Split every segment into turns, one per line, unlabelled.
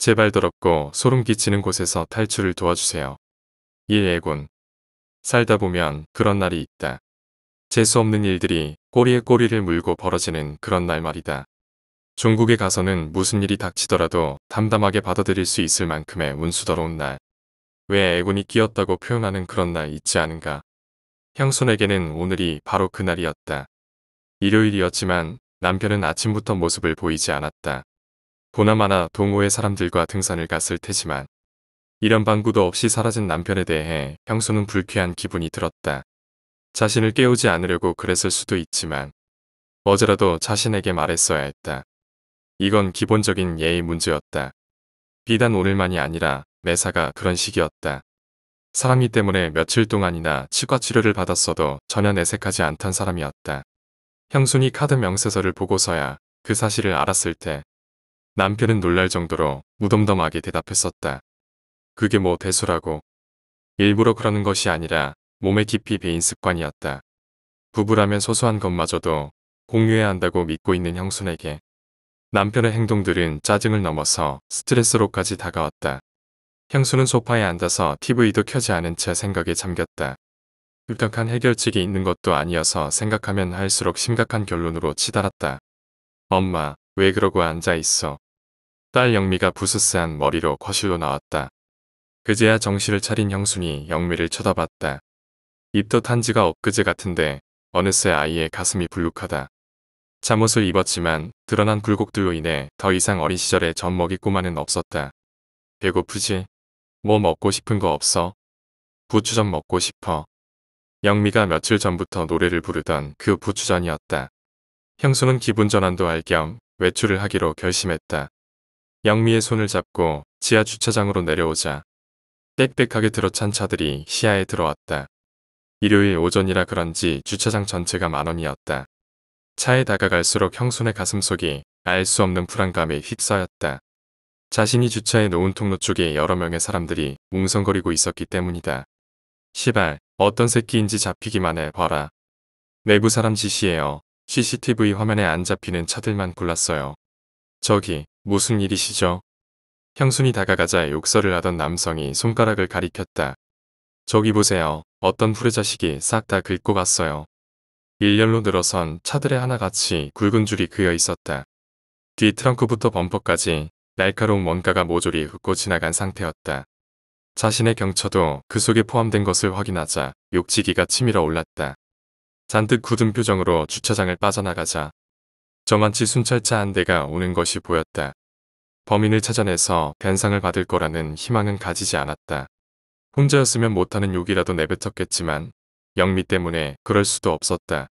제발 더럽고 소름 끼치는 곳에서 탈출을 도와주세요. 1. 애곤. 살다 보면 그런 날이 있다. 재수 없는 일들이 꼬리에 꼬리를 물고 벌어지는 그런 날 말이다. 종국에 가서는 무슨 일이 닥치더라도 담담하게 받아들일 수 있을 만큼의 운수더러운 날. 왜 애곤이 끼었다고 표현하는 그런 날 있지 않은가. 형순에게는 오늘이 바로 그날이었다. 일요일이었지만 남편은 아침부터 모습을 보이지 않았다. 보나마나 동호회 사람들과 등산을 갔을 테지만 이런 방구도 없이 사라진 남편에 대해 형수는 불쾌한 기분이 들었다. 자신을 깨우지 않으려고 그랬을 수도 있지만 어제라도 자신에게 말했어야 했다. 이건 기본적인 예의 문제였다. 비단 오늘만이 아니라 매사가 그런 식이었다. 사랑니 때문에 며칠 동안이나 치과 치료를 받았어도 전혀 내색하지 않던 사람이었다. 형순이 카드 명세서를 보고서야 그 사실을 알았을 때 남편은 놀랄 정도로 무덤덤하게 대답했었다. 그게 뭐 대수라고. 일부러 그러는 것이 아니라 몸에 깊이 배인 습관이었다. 부부라면 소소한 것마저도 공유해야 한다고 믿고 있는 형순에게 남편의 행동들은 짜증을 넘어서 스트레스로까지 다가왔다. 형수는 소파에 앉아서 TV도 켜지 않은 채 생각에 잠겼다. 획격한 해결책이 있는 것도 아니어서 생각하면 할수록 심각한 결론으로 치달았다. 엄마, 왜 그러고 앉아있어? 딸 영미가 부스스한 머리로 거실로 나왔다. 그제야 정신을 차린 형순이 영미를 쳐다봤다. 입도 탄 지가 엊그제 같은데 어느새 아이의 가슴이 불룩하다. 잠옷을 입었지만 드러난 굴곡들로 인해 더 이상 어린 시절의 젖먹이 꼬마는 없었다. 배고프지? 뭐 먹고 싶은 거 없어? 부추전 먹고 싶어. 영미가 며칠 전부터 노래를 부르던 그 부추전이었다. 형수는 기분 전환도 할 겸 외출을 하기로 결심했다. 영미의 손을 잡고 지하 주차장으로 내려오자 빽빽하게 들어찬 차들이 시야에 들어왔다. 일요일 오전이라 그런지 주차장 전체가 만원이었다. 차에 다가갈수록 형순의 가슴속이 알 수 없는 불안감에 휩싸였다. 자신이 주차해 놓은 통로 쪽에 여러 명의 사람들이 웅성거리고 있었기 때문이다. 시발, 어떤 새끼인지 잡히기만 해 봐라. 내부 사람 짓이에요. CCTV 화면에 안 잡히는 차들만 골랐어요. 저기, 무슨 일이시죠? 형순이 다가가자 욕설을 하던 남성이 손가락을 가리켰다. 저기 보세요. 어떤 후레자식이 싹 다 긁고 갔어요. 일렬로 늘어선 차들에 하나같이 굵은 줄이 그여 있었다. 뒤 트렁크부터 범퍼까지 날카로운 뭔가가 모조리 훑고 지나간 상태였다. 자신의 경처도 그 속에 포함된 것을 확인하자 욕지기가 치밀어 올랐다. 잔뜩 굳은 표정으로 주차장을 빠져나가자 저만치 순찰차 한 대가 오는 것이 보였다. 범인을 찾아내서 변상을 받을 거라는 희망은 가지지 않았다. 혼자였으면 못하는 욕이라도 내뱉었겠지만 영미 때문에 그럴 수도 없었다.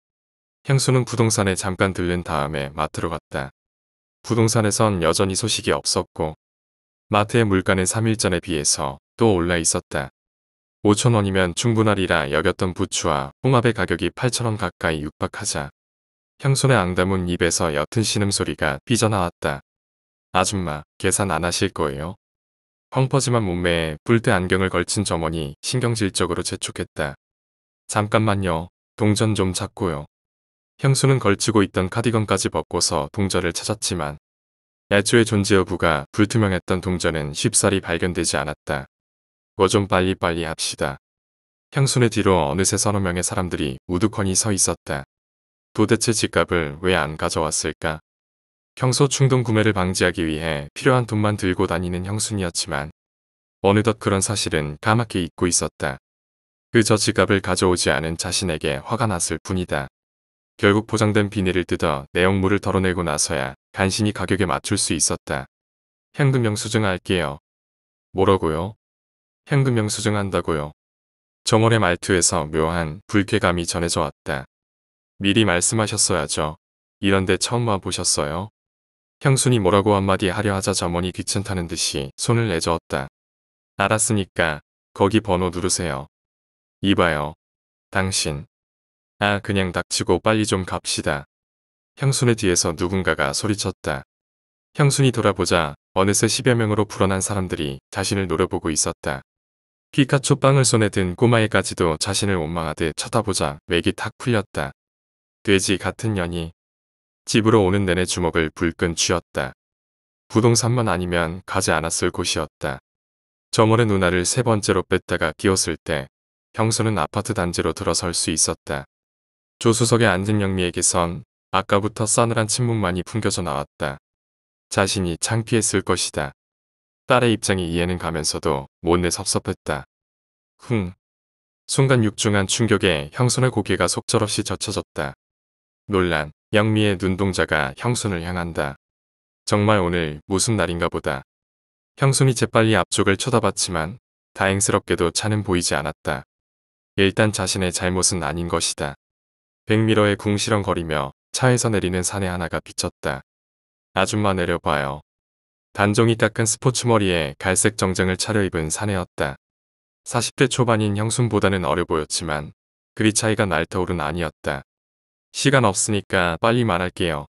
형수는 부동산에 잠깐 들른 다음에 마트로 갔다. 부동산에선 여전히 소식이 없었고 마트의 물가는 3일 전에 비해서 또 올라 있었다. 5,000원이면 충분하리라 여겼던 부추와 홍합의 가격이 8,000원 가까이 육박하자 형손의 앙담은 입에서 옅은 신음소리가 삐져나왔다. 아줌마, 계산 안 하실 거예요? 펑퍼짐한 몸매에 뿔테 안경을 걸친 점원이 신경질적으로 재촉했다. 잠깐만요. 동전 좀 찾고요. 형수는 걸치고 있던 카디건까지 벗고서 동전을 찾았지만 애초에 존재 여부가 불투명했던 동전은 쉽사리 발견되지 않았다. 뭐 좀 빨리빨리 합시다. 형순의 뒤로 어느새 서너 명의 사람들이 우두커니 서 있었다. 도대체 집값을 왜 안 가져왔을까? 평소 충동 구매를 방지하기 위해 필요한 돈만 들고 다니는 형순이었지만 어느덧 그런 사실은 까맣게 잊고 있었다. 그저 지갑을 가져오지 않은 자신에게 화가 났을 뿐이다. 결국 포장된 비닐을 뜯어 내용물을 덜어내고 나서야 간신히 가격에 맞출 수 있었다. 현금 영수증 할게요. 뭐라고요? 현금 영수증 한다고요. 정원의 말투에서 묘한 불쾌감이 전해져 왔다. 미리 말씀하셨어야죠. 이런데 처음 와보셨어요? 형순이 뭐라고 한마디 하려 하자 점원이 귀찮다는 듯이 손을 내저었다. 알았으니까 거기 번호 누르세요. 이봐요. 당신. 아, 그냥 닥치고 빨리 좀 갑시다. 형순의 뒤에서 누군가가 소리쳤다. 형순이 돌아보자 어느새 10여 명으로 불어난 사람들이 자신을 노려보고 있었다. 피카초 빵을 손에 든 꼬마애까지도 자신을 원망하듯 쳐다보자 맥이 탁 풀렸다. 돼지 같은 년이. 집으로 오는 내내 주먹을 불끈 쥐었다. 부동산만 아니면 가지 않았을 곳이었다. 저번에 누나를 세 번째로 뺐다가 끼웠을 때 형수는 아파트 단지로 들어설 수 있었다. 조수석에 앉은 영미에게선 아까부터 싸늘한 침묵만이 풍겨져 나왔다. 자신이 창피했을 것이다. 딸의 입장이 이해는 가면서도 못내 섭섭했다. 순간 육중한 충격에 형순의 고개가 속절없이 젖혀졌다. 놀란 영미의 눈동자가 형순을 향한다. 정말 오늘 무슨 날인가 보다. 형순이 재빨리 앞쪽을 쳐다봤지만 다행스럽게도 차는 보이지 않았다. 일단 자신의 잘못은 아닌 것이다. 백미러에 궁시렁거리며 차에서 내리는 사내 하나가 비쳤다. 아줌마 내려봐요. 단종이 닦은 스포츠 머리에 갈색 정장을 차려입은 사내였다. 40대 초반인 형순보다는 어려 보였지만 그리 차이가 날 터울은 아니었다. 시간 없으니까 빨리 말할게요.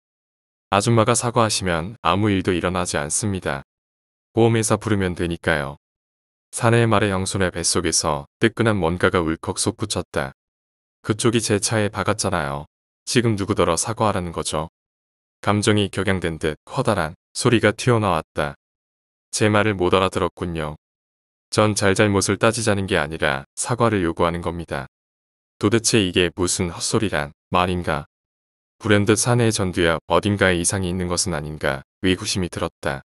아줌마가 사과하시면 아무 일도 일어나지 않습니다. 보험회사 부르면 되니까요. 사내의 말에 형순의 뱃속에서 뜨끈한 뭔가가 울컥 솟구쳤다. 그쪽이 제 차에 박았잖아요. 지금 누구더러 사과하라는 거죠. 감정이 격양된 듯 커다란 소리가 튀어나왔다. 제 말을 못 알아들었군요. 전 잘잘못을 따지자는 게 아니라 사과를 요구하는 겁니다. 도대체 이게 무슨 헛소리란 말인가. 불현듯 사내의 전두엽 어딘가에 이상이 있는 것은 아닌가 의구심이 들었다.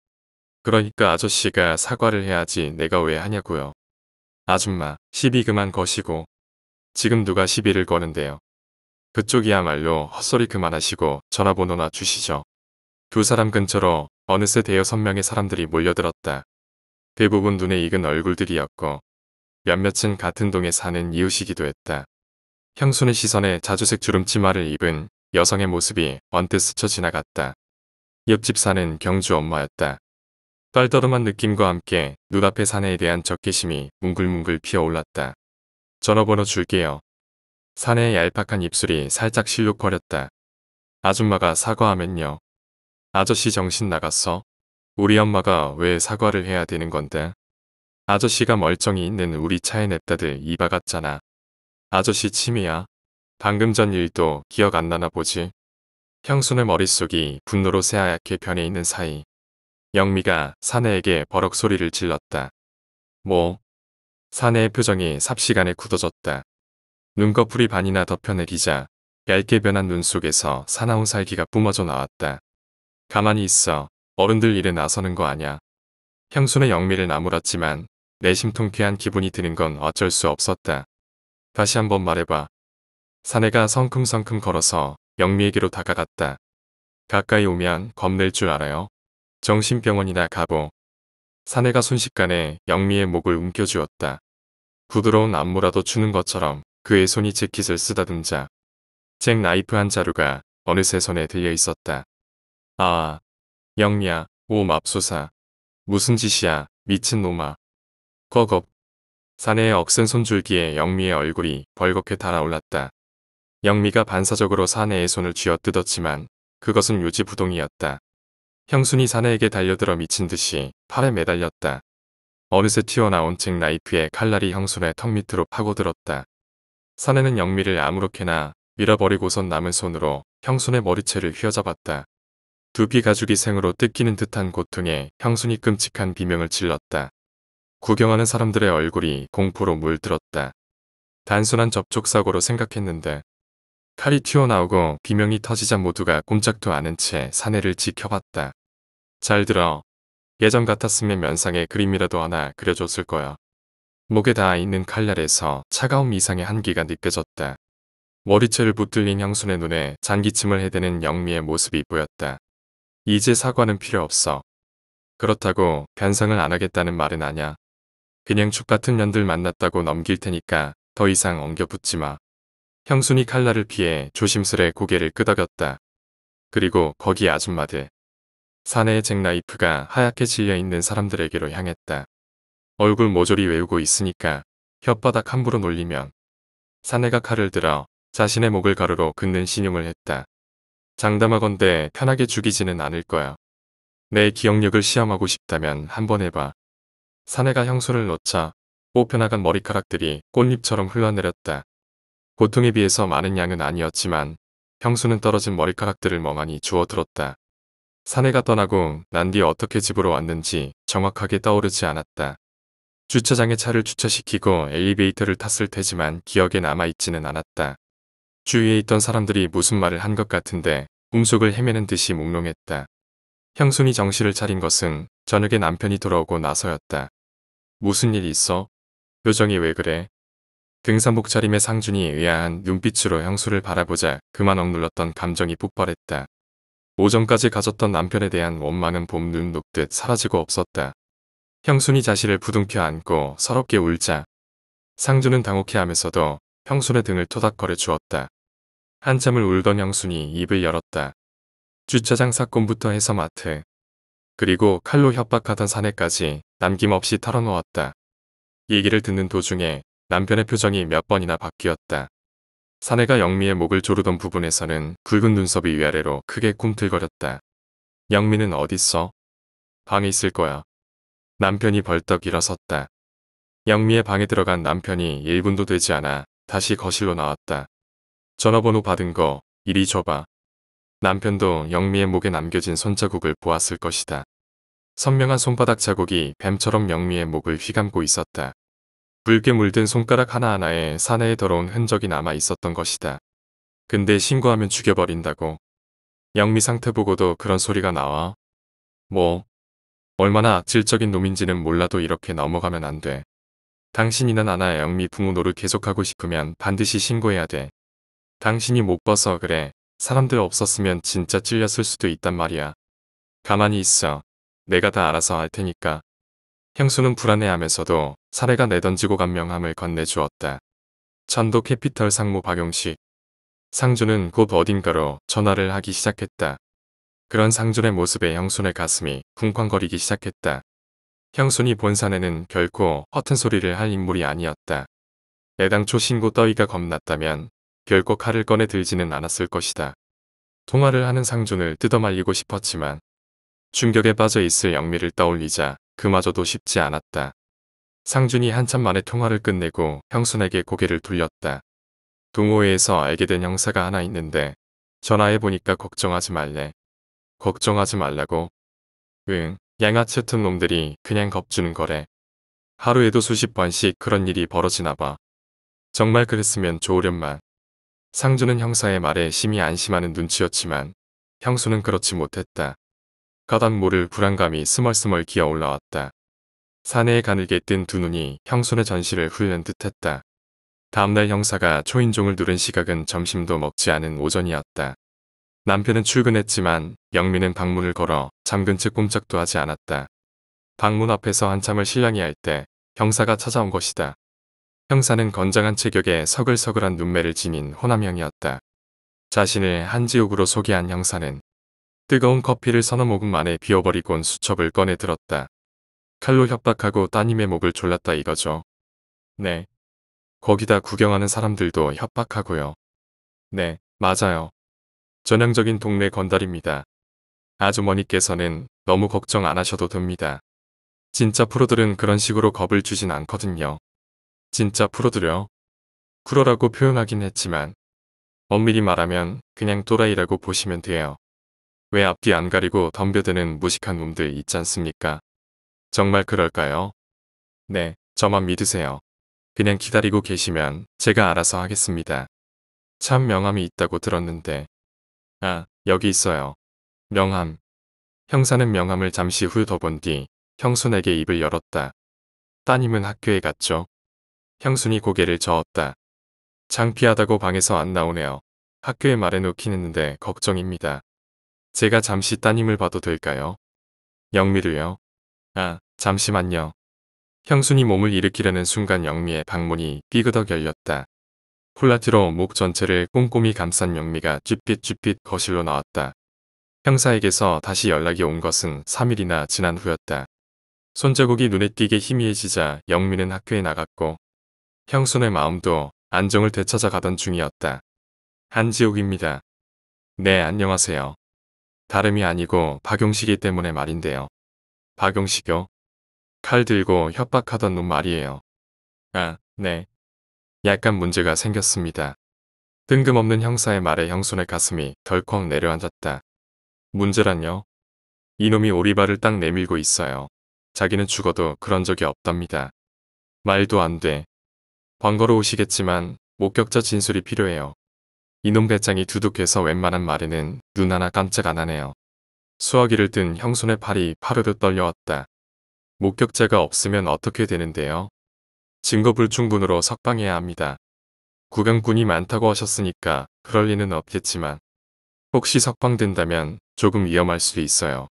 그러니까 아저씨가 사과를 해야지 내가 왜 하냐고요. 아줌마, 시비 그만 거시고. 지금 누가 시비를 거는데요. 그쪽이야말로 헛소리 그만하시고 전화번호나 주시죠. 두 사람 근처로 어느새 대여섯 명의 사람들이 몰려들었다. 대부분 눈에 익은 얼굴들이었고 몇몇은 같은 동에 사는 이웃이기도 했다. 형순의 시선에 자주색 주름치마를 입은 여성의 모습이 언뜻 스쳐 지나갔다. 옆집 사는 경주 엄마였다. 떨떠름한 느낌과 함께 눈앞의 사내에 대한 적개심이 뭉글뭉글 피어올랐다. 전화번호 줄게요. 사내의 얄팍한 입술이 살짝 실룩거렸다. 아줌마가 사과하면요. 아저씨 정신 나갔어? 우리 엄마가 왜 사과를 해야 되는 건데? 아저씨가 멀쩡히 있는 우리 차에 냅다들 이 박았잖아. 아저씨 치매야. 방금 전 일도 기억 안 나나 보지. 형순의 머릿속이 분노로 새하얗게 변해 있는 사이 영미가 사내에게 버럭 소리를 질렀다. 뭐? 사내의 표정이 삽시간에 굳어졌다. 눈꺼풀이 반이나 덮여내리자 얇게 변한 눈 속에서 사나운 살기가 뿜어져 나왔다. 가만히 있어. 어른들 일에 나서는 거 아냐. 형순의 영미를 나무랐지만 내심 통쾌한 기분이 드는 건 어쩔 수 없었다. 다시 한번 말해봐. 사내가 성큼성큼 걸어서 영미에게로 다가갔다. 가까이 오면 겁낼 줄 알아요. 정신병원이나 가보. 사내가 순식간에 영미의 목을 움켜쥐었다. 부드러운 안무라도 추는 것처럼 그의 손이 재킷을 쓰다듬자 잭 나이프 한 자루가 어느새 손에 들려 있었다. 아, 영미야, 오 맙소사. 무슨 짓이야, 미친 놈아. 꺼겁. 사내의 억센 손줄기에 영미의 얼굴이 벌겋게 달아올랐다. 영미가 반사적으로 사내의 손을 쥐어뜯었지만 그것은 요지부동이었다. 형순이 사내에게 달려들어 미친 듯이 팔에 매달렸다. 어느새 튀어나온 잭 나이프의 칼날이 형순의 턱 밑으로 파고들었다. 사내는 영미를 아무렇게나 밀어버리고선 남은 손으로 형순의 머리채를 휘어잡았다. 두피 가죽이 생으로 뜯기는 듯한 고통에 형순이 끔찍한 비명을 질렀다. 구경하는 사람들의 얼굴이 공포로 물들었다. 단순한 접촉사고로 생각했는데 칼이 튀어나오고 비명이 터지자 모두가 꼼짝도 않은 채 사내를 지켜봤다. 잘 들어. 예전 같았으면 면상에 그림이라도 하나 그려줬을 거야. 목에 닿아 있는 칼날에서 차가운 미상의 한기가 느껴졌다. 머리채를 붙들린 형순의 눈에 잔기침을 해대는 영미의 모습이 보였다. 이제 사과는 필요 없어. 그렇다고 변상을 안 하겠다는 말은 아냐. 그냥 죽같은 년들 만났다고 넘길 테니까 더 이상 엉겨붙지 마. 형순이 칼날을 피해 조심스레 고개를 끄덕였다. 그리고 거기 아줌마들. 사내의 잭나이프가 하얗게 질려있는 사람들에게로 향했다. 얼굴 모조리 외우고 있으니까 혓바닥 함부로 놀리면. 사내가 칼을 들어 자신의 목을 가루로 긋는 신용을 했다. 장담하건대 편하게 죽이지는 않을 거야. 내 기억력을 시험하고 싶다면 한번 해봐. 사내가 형순을 놓자 뽑혀나간 머리카락들이 꽃잎처럼 흘러내렸다. 고통에 비해서 많은 양은 아니었지만 형수는 떨어진 머리카락들을 멍하니 주워들었다. 사내가 떠나고 난 뒤 어떻게 집으로 왔는지 정확하게 떠오르지 않았다. 주차장에 차를 주차시키고 엘리베이터를 탔을 테지만 기억에 남아있지는 않았다. 주위에 있던 사람들이 무슨 말을 한 것 같은데 꿈속을 헤매는 듯이 몽롱했다. 형순이 정신을 차린 것은 저녁에 남편이 돌아오고 나서였다. 무슨 일 있어? 표정이 왜 그래? 등산복 차림의 상준이 의아한 눈빛으로 형수를 바라보자 그만 억눌렀던 감정이 폭발했다. 오전까지 가졌던 남편에 대한 원망은 봄눈 녹듯 사라지고 없었다. 형순이 자신을 부둥켜 안고 서럽게 울자 상준은 당혹해하면서도 형순의 등을 토닥거려 주었다. 한참을 울던 형순이 입을 열었다. 주차장 사건부터 해서 마트, 그리고 칼로 협박하던 사내까지 남김없이 털어놓았다. 얘기를 듣는 도중에 남편의 표정이 몇 번이나 바뀌었다. 사내가 영미의 목을 조르던 부분에서는 붉은 눈썹이 위아래로 크게 꿈틀거렸다. 영미는 어딨어? 방에 있을 거야. 남편이 벌떡 일어섰다. 영미의 방에 들어간 남편이 1분도 되지 않아 다시 거실로 나왔다. 전화번호 받은 거 이리 줘봐. 남편도 영미의 목에 남겨진 손자국을 보았을 것이다. 선명한 손바닥 자국이 뱀처럼 영미의 목을 휘감고 있었다. 붉게 물든 손가락 하나하나에 사내의 더러운 흔적이 남아 있었던 것이다. 근데 신고하면 죽여버린다고. 영미 상태 보고도 그런 소리가 나와? 뭐, 얼마나 악질적인 놈인지는 몰라도 이렇게 넘어가면 안 돼. 당신이나 나나 영미 부모 노릇 계속하고 싶으면 반드시 신고해야 돼. 당신이 못 봐서 그래. 사람들 없었으면 진짜 찔렸을 수도 있단 말이야. 가만히 있어. 내가 다 알아서 할 테니까. 형수는 불안해하면서도 사내가 내던지고 간 명함을 건네주었다. 천도 캐피털 상무 박용식. 상준은 곧 어딘가로 전화를 하기 시작했다. 그런 상준의 모습에 형순의 가슴이 쿵쾅거리기 시작했다. 형순이 본 사내는 결코 허튼 소리를 할 인물이 아니었다. 애당초 신고 따위가 겁났다면 결코 칼을 꺼내 들지는 않았을 것이다. 통화를 하는 상준을 뜯어말리고 싶었지만 충격에 빠져 있을 영미를 떠올리자 그마저도 쉽지 않았다. 상준이 한참 만에 통화를 끝내고 형순에게 고개를 돌렸다. 동호회에서 알게 된 형사가 하나 있는데 전화해보니까 걱정하지 말래. 걱정하지 말라고? 응, 양아치 같은 놈들이 그냥 겁주는 거래. 하루에도 수십 번씩 그런 일이 벌어지나 봐. 정말 그랬으면 좋으련만. 상준은 형사의 말에 심히 안심하는 눈치였지만 형수는 그렇지 못했다. 가닥 모를 불안감이 스멀스멀 기어 올라왔다. 사내에 가늘게 뜬 두 눈이 형순의 전시를 훑는 듯했다. 다음날 형사가 초인종을 누른 시각은 점심도 먹지 않은 오전이었다. 남편은 출근했지만 영미는 방문을 걸어 잠근 채 꼼짝도 하지 않았다. 방문 앞에서 한참을 실랑이 할 때 형사가 찾아온 것이다. 형사는 건장한 체격에 서글서글한 눈매를 지닌 호남형이었다. 자신을 한지옥으로 소개한 형사는 뜨거운 커피를 서너 모금 만에 비워버리곤 수첩을 꺼내 들었다. 칼로 협박하고 따님의 목을 졸랐다 이거죠. 네. 거기다 구경하는 사람들도 협박하고요. 네, 맞아요. 전형적인 동네 건달입니다. 아주머니께서는 너무 걱정 안 하셔도 됩니다. 진짜 프로들은 그런 식으로 겁을 주진 않거든요. 진짜 프로들요? 프로라고 표현하긴 했지만 엄밀히 말하면 그냥 또라이라고 보시면 돼요. 왜 앞뒤 안 가리고 덤벼드는 무식한 놈들 있지 않습니까? 정말 그럴까요? 네, 저만 믿으세요. 그냥 기다리고 계시면 제가 알아서 하겠습니다. 참 명함이 있다고 들었는데. 아, 여기 있어요. 명함. 형사는 명함을 잠시 훑어본 뒤 형순에게 입을 열었다. 따님은 학교에 갔죠? 형순이 고개를 저었다. 창피하다고 방에서 안 나오네요. 학교에 말해놓긴 했는데 걱정입니다. 제가 잠시 따님을 봐도 될까요? 영미를요? 아, 잠시만요. 형순이 몸을 일으키려는 순간 영미의 방문이 삐그덕 열렸다. 폴라티로 목 전체를 꼼꼼히 감싼 영미가 쭈삣쭈삣 거실로 나왔다. 형사에게서 다시 연락이 온 것은 3일이나 지난 후였다. 손자국이 눈에 띄게 희미해지자 영미는 학교에 나갔고 형순의 마음도 안정을 되찾아가던 중이었다. 한지옥입니다. 네, 안녕하세요. 다름이 아니고 박용식이 때문에 말인데요. 박용식요? 칼 들고 협박하던 놈 말이에요. 아, 네. 약간 문제가 생겼습니다. 뜬금없는 형사의 말에 형순의 가슴이 덜컥 내려앉았다. 문제란요? 이놈이 오리발을 딱 내밀고 있어요. 자기는 죽어도 그런 적이 없답니다. 말도 안 돼. 번거로우시겠지만 목격자 진술이 필요해요. 이놈 배짱이 두둑해서 웬만한 말에는 눈 하나 깜짝 안 하네요. 수화기를 든 형순의 팔이 파르르 떨려왔다. 목격자가 없으면 어떻게 되는데요? 증거 불충분으로 석방해야 합니다. 구경꾼이 많다고 하셨으니까 그럴 리는 없겠지만 혹시 석방된다면 조금 위험할 수도 있어요.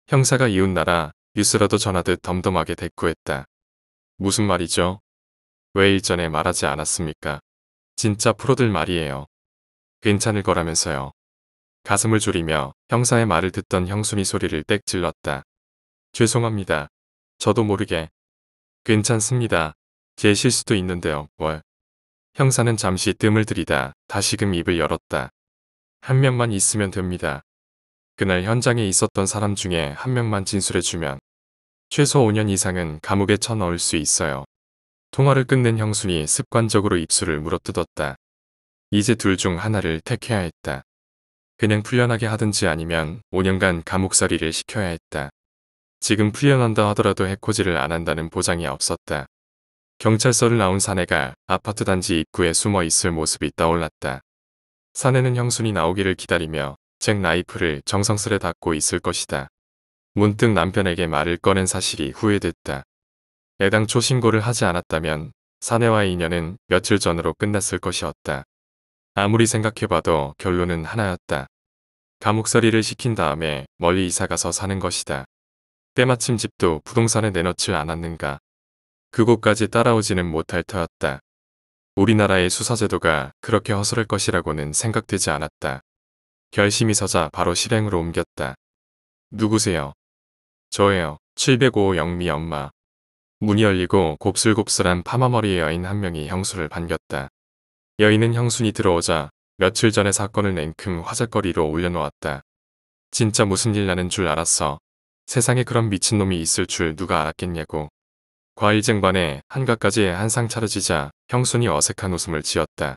형사가 이웃나라 뉴스라도 전하듯 덤덤하게 대꾸했다. 무슨 말이죠? 왜 일전에 말하지 않았습니까? 진짜 프로들 말이에요. 괜찮을 거라면서요. 가슴을 졸이며 형사의 말을 듣던 형순이 소리를 떽 질렀다. 죄송합니다. 저도 모르게. 괜찮습니다. 제 실수도 있는데요. 뭘. 형사는 잠시 뜸을 들이다 다시금 입을 열었다. 한 명만 있으면 됩니다. 그날 현장에 있었던 사람 중에 한 명만 진술해주면 최소 5년 이상은 감옥에 쳐넣을 수 있어요. 통화를 끝낸 형순이 습관적으로 입술을 물어뜯었다. 이제 둘 중 하나를 택해야 했다. 그냥 풀려나게 하든지 아니면 5년간 감옥살이를 시켜야 했다. 지금 풀려난다 하더라도 해코지를 안 한다는 보장이 없었다. 경찰서를 나온 사내가 아파트 단지 입구에 숨어 있을 모습이 떠올랐다. 사내는 형순이 나오기를 기다리며 잭 나이프를 정성스레 닫고 있을 것이다. 문득 남편에게 말을 꺼낸 사실이 후회됐다. 애당초 신고를 하지 않았다면 사내와의 인연은 며칠 전으로 끝났을 것이었다. 아무리 생각해봐도 결론은 하나였다. 감옥살이를 시킨 다음에 멀리 이사가서 사는 것이다. 때마침 집도 부동산에 내놓지 않았는가. 그곳까지 따라오지는 못할 터였다. 우리나라의 수사제도가 그렇게 허술할 것이라고는 생각되지 않았다. 결심이 서자 바로 실행으로 옮겼다. 누구세요? 저예요. 705 영미 엄마. 문이 열리고 곱슬곱슬한 파마머리의 여인 한 명이 형수를 반겼다. 여인은 형순이 들어오자 며칠 전에 사건을 냉큼 화제거리로 올려놓았다. 진짜 무슨 일 나는 줄 알았어. 세상에 그런 미친놈이 있을 줄 누가 알았겠냐고. 과일 쟁반에 한가까지 한 상 차려지자 형순이 어색한 웃음을 지었다.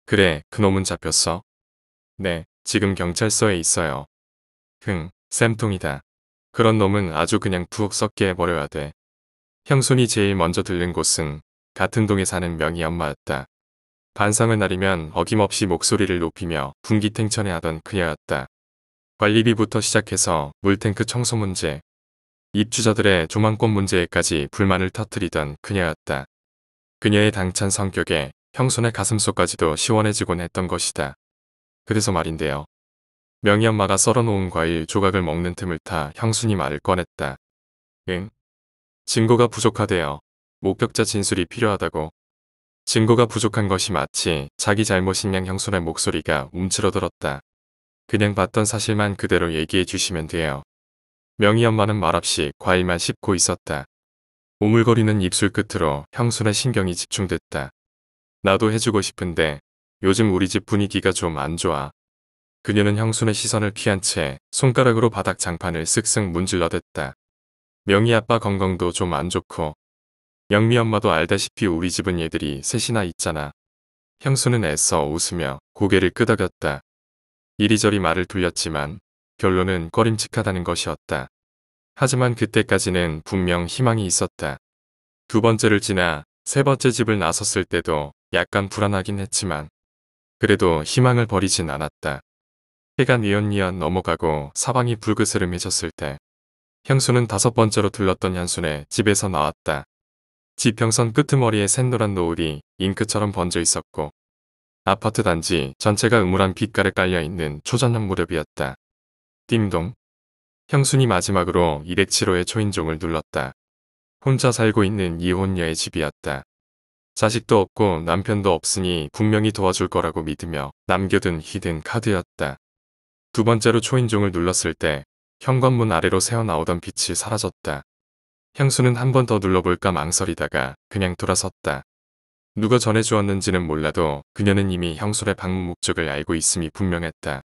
그래, 그놈은 잡혔어? 네, 지금 경찰서에 있어요. 쌤통이다. 그런 놈은 아주 그냥 푹 썩게 해버려야 돼. 형순이 제일 먼저 들른 곳은 같은 동에 사는 명희 엄마였다. 반성을 나리면 어김없이 목소리를 높이며 분기탱천해하던 그녀였다. 관리비부터 시작해서 물탱크 청소 문제, 입주자들의 조망권 문제에까지 불만을 터뜨리던 그녀였다. 그녀의 당찬 성격에 형순의 가슴속까지도 시원해지곤 했던 것이다. 그래서 말인데요. 명희 엄마가 썰어놓은 과일 조각을 먹는 틈을 타 형순이 말을 꺼냈다. 응? 증거가 부족하대요. 목격자 진술이 필요하다고. 증거가 부족한 것이 마치 자기 잘못인 양 형순의 목소리가 움츠러들었다. 그냥 봤던 사실만 그대로 얘기해 주시면 돼요. 명희 엄마는 말없이 과일만 씹고 있었다. 오물거리는 입술 끝으로 형순의 신경이 집중됐다. 나도 해주고 싶은데 요즘 우리 집 분위기가 좀 안 좋아. 그녀는 형순의 시선을 피한 채 손가락으로 바닥 장판을 쓱쓱 문질러댔다. 명희 아빠 건강도 좀 안 좋고 영미 엄마도 알다시피 우리 집은 얘들이 셋이나 있잖아. 형수는 애써 웃으며 고개를 끄덕였다. 이리저리 말을 돌렸지만 결론은 꺼림칙하다는 것이었다. 하지만 그때까지는 분명 희망이 있었다. 두 번째를 지나 세 번째 집을 나섰을 때도 약간 불안하긴 했지만 그래도 희망을 버리진 않았다. 해가 뉘엿뉘엿 넘어가고 사방이 불그스름해졌을 때 형수는 다섯 번째로 들렀던 현순의 집에서 나왔다. 지평선 끄트머리에 샛노란 노을이 잉크처럼 번져 있었고 아파트 단지 전체가 음울한 빛깔에 깔려있는 초저녁 무렵이었다. 띵동. 형순이 마지막으로 207호의 초인종을 눌렀다. 혼자 살고 있는 이혼녀의 집이었다. 자식도 없고 남편도 없으니 분명히 도와줄 거라고 믿으며 남겨둔 히든 카드였다. 두 번째로 초인종을 눌렀을 때 현관문 아래로 새어나오던 빛이 사라졌다. 형수는 한 번 더 눌러볼까 망설이다가 그냥 돌아섰다. 누가 전해주었는지는 몰라도 그녀는 이미 형술의 방문 목적을 알고 있음이 분명했다.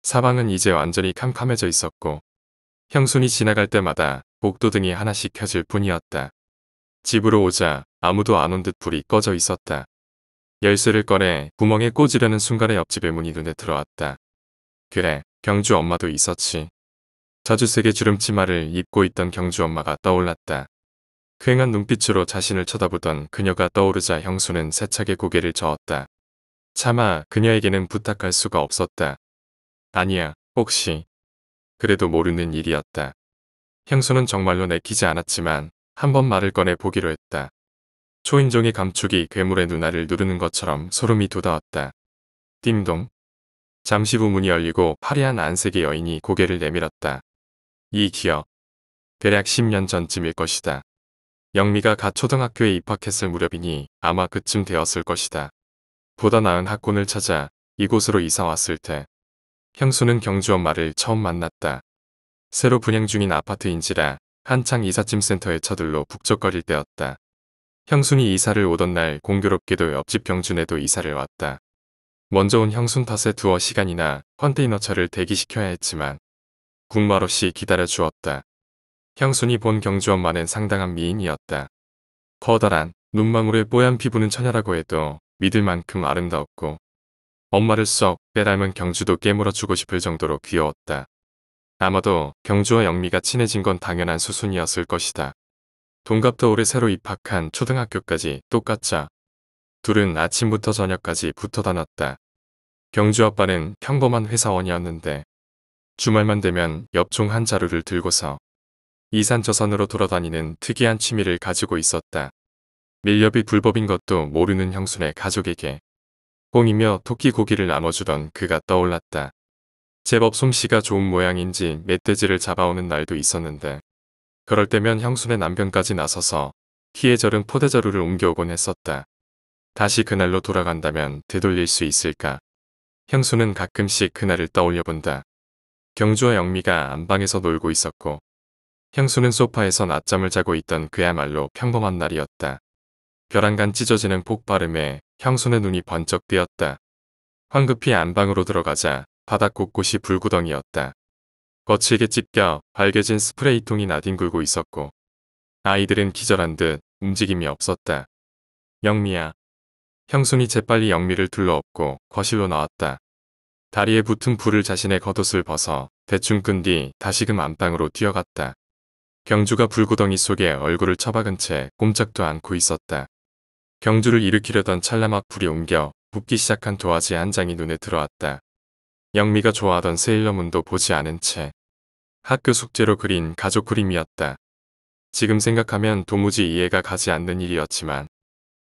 사방은 이제 완전히 캄캄해져 있었고 형순이 지나갈 때마다 복도등이 하나씩 켜질 뿐이었다. 집으로 오자 아무도 안 온 듯 불이 꺼져 있었다. 열쇠를 꺼내 구멍에 꽂으려는 순간에 옆집의 문이 눈에 들어왔다. 그래, 경주 엄마도 있었지. 자주색의 주름치마를 입고 있던 경주 엄마가 떠올랐다. 퀭한 눈빛으로 자신을 쳐다보던 그녀가 떠오르자 형수는 세차게 고개를 저었다. 차마 그녀에게는 부탁할 수가 없었다. 아니야, 혹시. 그래도 모르는 일이었다. 형수는 정말로 내키지 않았지만 한 번 말을 꺼내 보기로 했다. 초인종의 감촉이 괴물의 눈알을 누르는 것처럼 소름이 돋아왔다. 띵동. 잠시 후 문이 열리고 화려한 안색의 여인이 고개를 내밀었다. 이 기억. 대략 10년 전쯤일 것이다. 영미가 갓 초등학교에 입학했을 무렵이니 아마 그쯤 되었을 것이다. 보다 나은 학군을 찾아 이곳으로 이사 왔을 때 형수는 경주 엄마를 처음 만났다. 새로 분양 중인 아파트인지라 한창 이삿짐 센터에 쳐들러 북적거릴 때였다. 형순이 이사를 오던 날 공교롭게도 옆집 경준에도 이사를 왔다. 먼저 온 형순 탓에 두어 시간이나 컨테이너차를 대기시켜야 했지만 국말 없이 기다려 주었다. 형순이 본 경주 엄마는 상당한 미인이었다. 커다란 눈망울의 뽀얀 피부는 처녀라고 해도 믿을 만큼 아름다웠고 엄마를 쏙 빼닮은 경주도 깨물어주고 싶을 정도로 귀여웠다. 아마도 경주와 영미가 친해진 건 당연한 수순이었을 것이다. 동갑도 올해 새로 입학한 초등학교까지 똑같자 둘은 아침부터 저녁까지 붙어 다녔다. 경주 아빠는 평범한 회사원이었는데 주말만 되면 엽총 한 자루를 들고서 이산저산으로 돌아다니는 특이한 취미를 가지고 있었다. 밀렵이 불법인 것도 모르는 형순의 가족에게 꽁이며 토끼 고기를 나눠주던 그가 떠올랐다. 제법 솜씨가 좋은 모양인지 멧돼지를 잡아오는 날도 있었는데 그럴 때면 형순의 남편까지 나서서 키에 절은 포대자루를 옮겨오곤 했었다. 다시 그날로 돌아간다면 되돌릴 수 있을까? 형수는 가끔씩 그날을 떠올려본다. 경주와 영미가 안방에서 놀고 있었고 형수는 소파에서 낮잠을 자고 있던 그야말로 평범한 날이었다. 벼랑간 찢어지는 폭발음에 형수의 눈이 번쩍 뜨였다. 황급히 안방으로 들어가자 바닥 곳곳이 불구덩이였다. 거칠게 찢겨 밝게진 스프레이통이 나뒹굴고 있었고 아이들은 기절한 듯 움직임이 없었다. 영미야. 형순이 재빨리 영미를 둘러엎고 거실로 나왔다. 다리에 붙은 불을 자신의 겉옷을 벗어 대충 끈 뒤 다시금 안방으로 뛰어갔다. 경주가 불구덩이 속에 얼굴을 처박은 채 꼼짝도 않고 있었다. 경주를 일으키려던 찰나 막 불이 옮겨 붓기 시작한 도화지 한 장이 눈에 들어왔다. 영미가 좋아하던 세일러문도 보지 않은 채 학교 숙제로 그린 가족 그림이었다. 지금 생각하면 도무지 이해가 가지 않는 일이었지만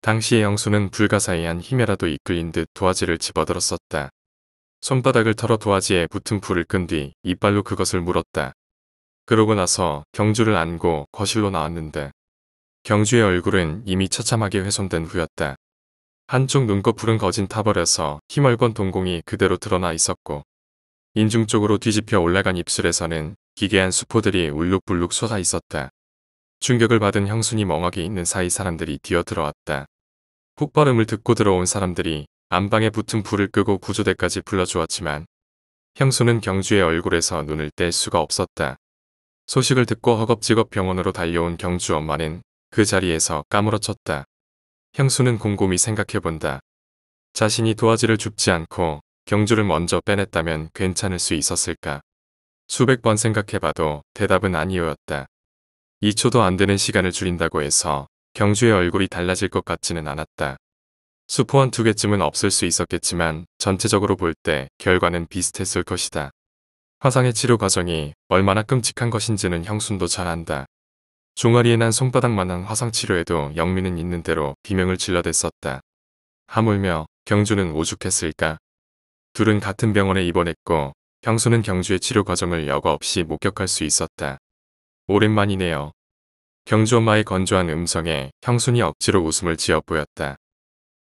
당시의 형수는 불가사의한 힘에라도 이끌린 듯 도화지를 집어들었었다. 손바닥을 털어 도화지에 붙은 불을 끈 뒤 이빨로 그것을 물었다. 그러고 나서 경주를 안고 거실로 나왔는데 경주의 얼굴은 이미 처참하게 훼손된 후였다. 한쪽 눈꺼풀은 거진 타버려서 희멀건 동공이 그대로 드러나 있었고 인중 쪽으로 뒤집혀 올라간 입술에서는 기괴한 수포들이 울룩불룩 솟아 있었다. 충격을 받은 형순이 멍하게 있는 사이 사람들이 뛰어들어왔다. 폭발음을 듣고 들어온 사람들이 안방에 붙은 불을 끄고 구조대까지 불러주었지만 형수는 경주의 얼굴에서 눈을 뗄 수가 없었다. 소식을 듣고 허겁지겁 병원으로 달려온 경주 엄마는 그 자리에서 까무러쳤다. 형수는 곰곰이 생각해본다. 자신이 도화지를 줍지 않고 경주를 먼저 빼냈다면 괜찮을 수 있었을까? 수백 번 생각해봐도 대답은 아니었다. 2초도 안 되는 시간을 줄인다고 해서 경주의 얼굴이 달라질 것 같지는 않았다. 수포 한 두 개쯤은 없을 수 있었겠지만 전체적으로 볼 때 결과는 비슷했을 것이다. 화상의 치료 과정이 얼마나 끔찍한 것인지는 형순도 잘 안다. 종아리에 난 손바닥만한 화상 치료에도 영미는 있는 대로 비명을 질러댔었다. 하물며 경주는 오죽했을까? 둘은 같은 병원에 입원했고 형수는 경주의 치료 과정을 여과 없이 목격할 수 있었다. 오랜만이네요. 경주 엄마의 건조한 음성에 형순이 억지로 웃음을 지어 보였다.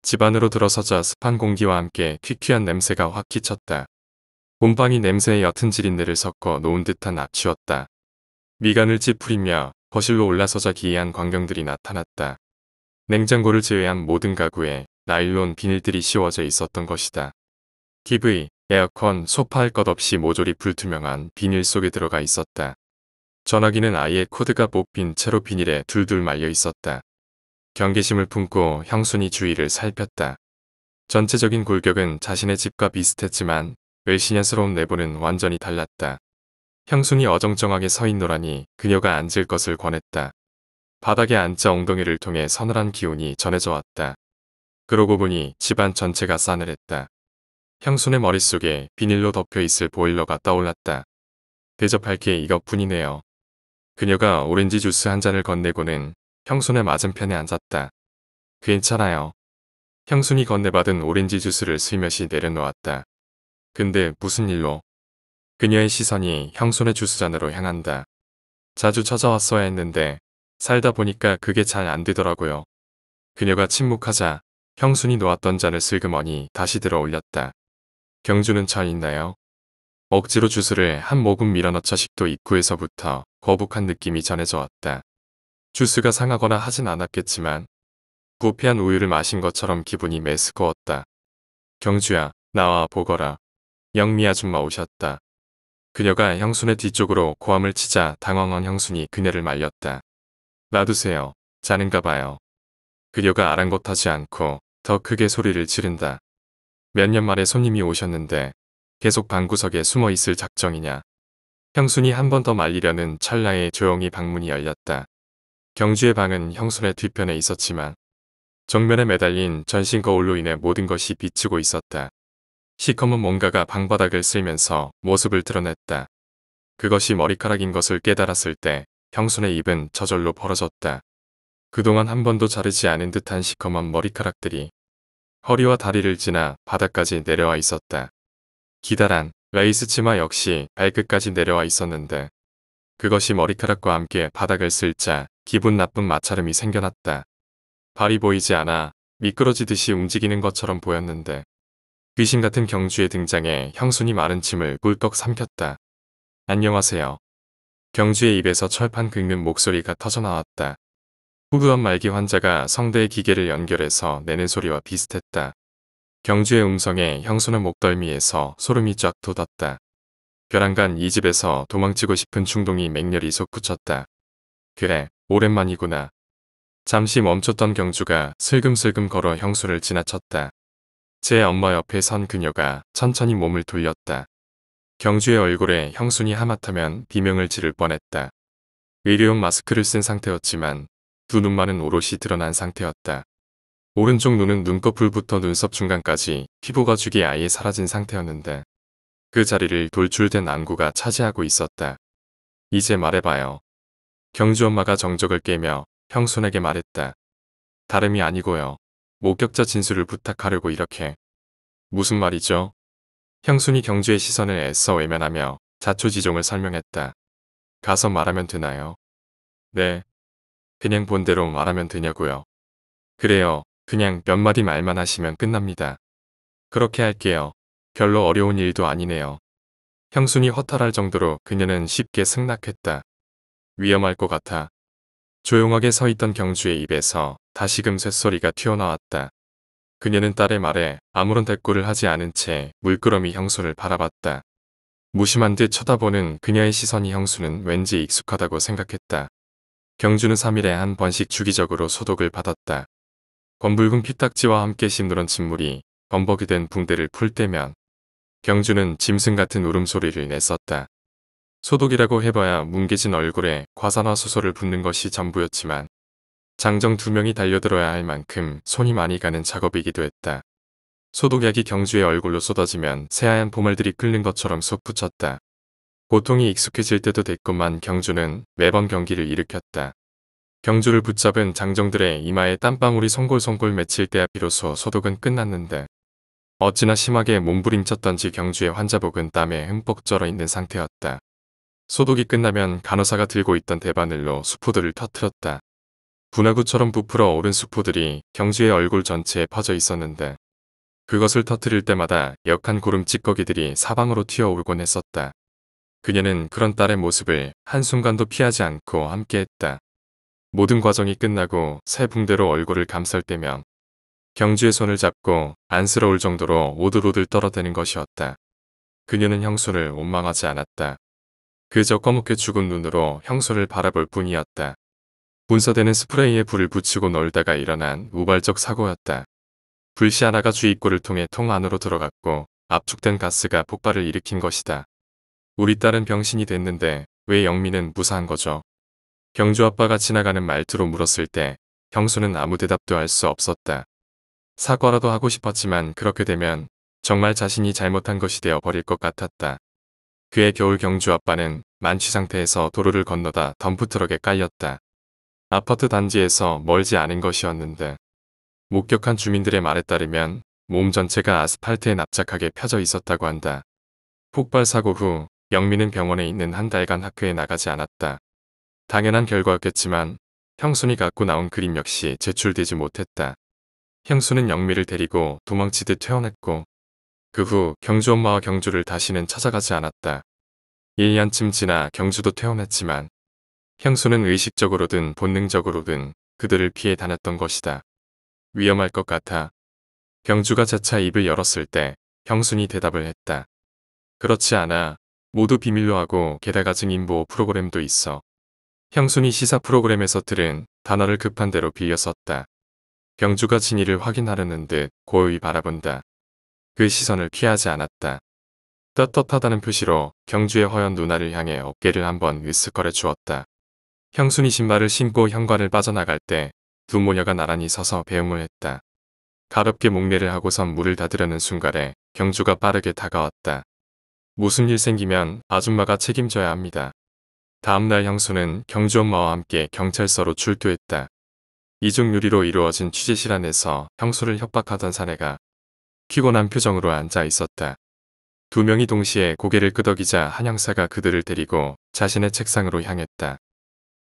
집 안으로 들어서자 습한 공기와 함께 퀴퀴한 냄새가 확 끼쳤다. 곰팡이 냄새에 옅은 지린내를 섞어 놓은 듯한 악취였다. 미간을 찌푸리며 거실로 올라서자 기이한 광경들이 나타났다. 냉장고를 제외한 모든 가구에 나일론 비닐들이 씌워져 있었던 것이다. TV, 에어컨, 소파 할 것 없이 모조리 불투명한 비닐 속에 들어가 있었다. 전화기는 아예 코드가 뽑힌 채로 비닐에 둘둘 말려 있었다. 경계심을 품고 형순이 주위를 살폈다. 전체적인 골격은 자신의 집과 비슷했지만 외신년스러운 내부는 완전히 달랐다. 형순이 어정쩡하게 서 있노라니 그녀가 앉을 것을 권했다. 바닥에 앉자 엉덩이를 통해 서늘한 기운이 전해져 왔다. 그러고 보니 집안 전체가 싸늘했다. 형순의 머릿속에 비닐로 덮여 있을 보일러가 떠올랐다. 대접할 게 이것뿐이네요. 그녀가 오렌지 주스 한 잔을 건네고는 형순의 맞은편에 앉았다. 괜찮아요. 형순이 건네받은 오렌지 주스를 슬며시 내려놓았다. 근데 무슨 일로? 그녀의 시선이 형순의 주스잔으로 향한다. 자주 찾아왔어야 했는데 살다 보니까 그게 잘 안 되더라고요. 그녀가 침묵하자 형순이 놓았던 잔을 슬그머니 다시 들어 올렸다. 경주는 잘 있나요? 억지로 주스를 한 모금 밀어넣자 식도 입구에서부터 거북한 느낌이 전해져 왔다. 주스가 상하거나 하진 않았겠지만 부패한 우유를 마신 것처럼 기분이 메스꺼웠다. 경주야, 나와 보거라. 영미 아줌마 오셨다. 그녀가 형순의 뒤쪽으로 고함을 치자 당황한 형순이 그녀를 말렸다. 놔두세요. 자는가 봐요. 그녀가 아랑곳하지 않고 더 크게 소리를 지른다. 몇 년 만에 손님이 오셨는데 계속 방구석에 숨어 있을 작정이냐. 형순이 한 번 더 말리려는 찰나에 조용히 방문이 열렸다. 경주의 방은 형순의 뒤편에 있었지만 정면에 매달린 전신 거울로 인해 모든 것이 비치고 있었다. 시커먼 뭔가가 방바닥을 쓸면서 모습을 드러냈다. 그것이 머리카락인 것을 깨달았을 때 형순의 입은 저절로 벌어졌다. 그동안 한 번도 자르지 않은 듯한 시커먼 머리카락들이 허리와 다리를 지나 바닥까지 내려와 있었다. 기다란 레이스 치마 역시 발끝까지 내려와 있었는데 그것이 머리카락과 함께 바닥을 쓸자 기분 나쁜 마찰음이 생겨났다. 발이 보이지 않아 미끄러지듯이 움직이는 것처럼 보였는데 귀신 같은 경주의 등장에 형순이 마른 침을 꿀꺽 삼켰다. 안녕하세요. 경주의 입에서 철판 긁는 목소리가 터져나왔다. 후두한 말기 환자가 성대의 기계를 연결해서 내는 소리와 비슷했다. 경주의 음성에 형순의 목덜미에서 소름이 쫙 돋았다. 벼랑간 이 집에서 도망치고 싶은 충동이 맹렬히 솟구쳤다. 그래, 오랜만이구나. 잠시 멈췄던 경주가 슬금슬금 걸어 형수를 지나쳤다. 제 엄마 옆에 선 그녀가 천천히 몸을 돌렸다. 경주의 얼굴에 형순이 하마터면 비명을 지를 뻔했다. 의료용 마스크를 쓴 상태였지만 두 눈만은 오롯이 드러난 상태였다. 오른쪽 눈은 눈꺼풀부터 눈썹 중간까지 피부가 죽이 아예 사라진 상태였는데 그 자리를 돌출된 안구가 차지하고 있었다. 이제 말해봐요. 경주 엄마가 정적을 깨며 형순에게 말했다. 다름이 아니고요. 목격자 진술을 부탁하려고 이렇게. 무슨 말이죠? 형순이 경주의 시선을 애써 외면하며 자초지종을 설명했다. 가서 말하면 되나요? 네. 그냥 본대로 말하면 되냐고요. 그래요. 그냥 몇 마디 말만 하시면 끝납니다. 그렇게 할게요. 별로 어려운 일도 아니네요. 형순이 허탈할 정도로 그녀는 쉽게 승낙했다. 위험할 것 같아. 조용하게 서 있던 경주의 입에서 다시금 쇳소리가 튀어나왔다. 그녀는 딸의 말에 아무런 대꾸를 하지 않은 채 물끄러미 형수를 바라봤다. 무심한 듯 쳐다보는 그녀의 시선이 형수는 왠지 익숙하다고 생각했다. 경주는 3일에 한 번씩 주기적으로 소독을 받았다. 검붉은 피딱지와 함께 심누런 진물이 범벅이 된 붕대를 풀 때면 경주는 짐승 같은 울음소리를 냈었다. 소독이라고 해봐야 뭉개진 얼굴에 과산화수소를 붓는 것이 전부였지만 장정 2명이 달려들어야 할 만큼 손이 많이 가는 작업이기도 했다. 소독약이 경주의 얼굴로 쏟아지면 새하얀 보말들이 끓는 것처럼 솟구쳤다. 고통이 익숙해질 때도 됐건만 경주는 매번 경기를 일으켰다. 경주를 붙잡은 장정들의 이마에 땀방울이 송골송골 맺힐 때야 비로소 소독은 끝났는데 어찌나 심하게 몸부림쳤던지 경주의 환자복은 땀에 흠뻑 쩔어 있는 상태였다. 소독이 끝나면 간호사가 들고 있던 대바늘로 수포들을 터뜨렸다. 분화구처럼 부풀어 오른 수포들이 경주의 얼굴 전체에 퍼져 있었는데 그것을 터뜨릴 때마다 역한 고름 찌꺼기들이 사방으로 튀어오르곤 했었다. 그녀는 그런 딸의 모습을 한순간도 피하지 않고 함께했다. 모든 과정이 끝나고 새 붕대로 얼굴을 감쌀 때면 경주의 손을 잡고 안쓰러울 정도로 오들오들 떨어대는 것이었다. 그녀는 형수를 원망하지 않았다. 그저 꺼멓게 죽은 눈으로 형수를 바라볼 뿐이었다. 분사되는 스프레이에 불을 붙이고 놀다가 일어난 우발적 사고였다. 불씨 하나가 주입구를 통해 통 안으로 들어갔고 압축된 가스가 폭발을 일으킨 것이다. 우리 딸은 병신이 됐는데 왜 영미는 무사한 거죠? 경주 아빠가 지나가는 말투로 물었을 때 형수는 아무 대답도 할 수 없었다. 사과라도 하고 싶었지만 그렇게 되면 정말 자신이 잘못한 것이 되어 버릴 것 같았다. 그해 겨울 경주 아빠는 만취 상태에서 도로를 건너다 덤프트럭에 깔렸다. 아파트 단지에서 멀지 않은 것이었는데 목격한 주민들의 말에 따르면 몸 전체가 아스팔트에 납작하게 펴져 있었다고 한다. 폭발 사고 후 영미는 병원에 있는 한 달간 학교에 나가지 않았다. 당연한 결과였겠지만 형순이 갖고 나온 그림 역시 제출되지 못했다. 형수는 영미를 데리고 도망치듯 퇴원했고 그 후 경주 엄마와 경주를 다시는 찾아가지 않았다. 1년쯤 지나 경주도 퇴원했지만 형수는 의식적으로든 본능적으로든 그들을 피해 다녔던 것이다. 위험할 것 같아. 경주가 재차 입을 열었을 때 형순이 대답을 했다. 그렇지 않아. 모두 비밀로 하고 게다가 증인보호 프로그램도 있어. 형순이 시사 프로그램에서 들은 단어를 급한 대로 빌려 썼다. 경주가 진위를 확인하려는 듯 고요히 바라본다. 그 시선을 피하지 않았다. 떳떳하다는 표시로 경주의 허연 누나를 향해 어깨를 한번 으쓱거려 주었다. 형순이 신발을 신고 현관을 빠져나갈 때 두 모녀가 나란히 서서 배웅을 했다. 가볍게 목례를 하고선 물을 닫으려는 순간에 경주가 빠르게 다가왔다. 무슨 일 생기면 아줌마가 책임져야 합니다. 다음날 형수는 경주 엄마와 함께 경찰서로 출두했다. 이중 유리로 이루어진 취재실 안에서 형수를 협박하던 사내가 피곤한 표정으로 앉아 있었다. 두 명이 동시에 고개를 끄덕이자 한 형사가 그들을 데리고 자신의 책상으로 향했다.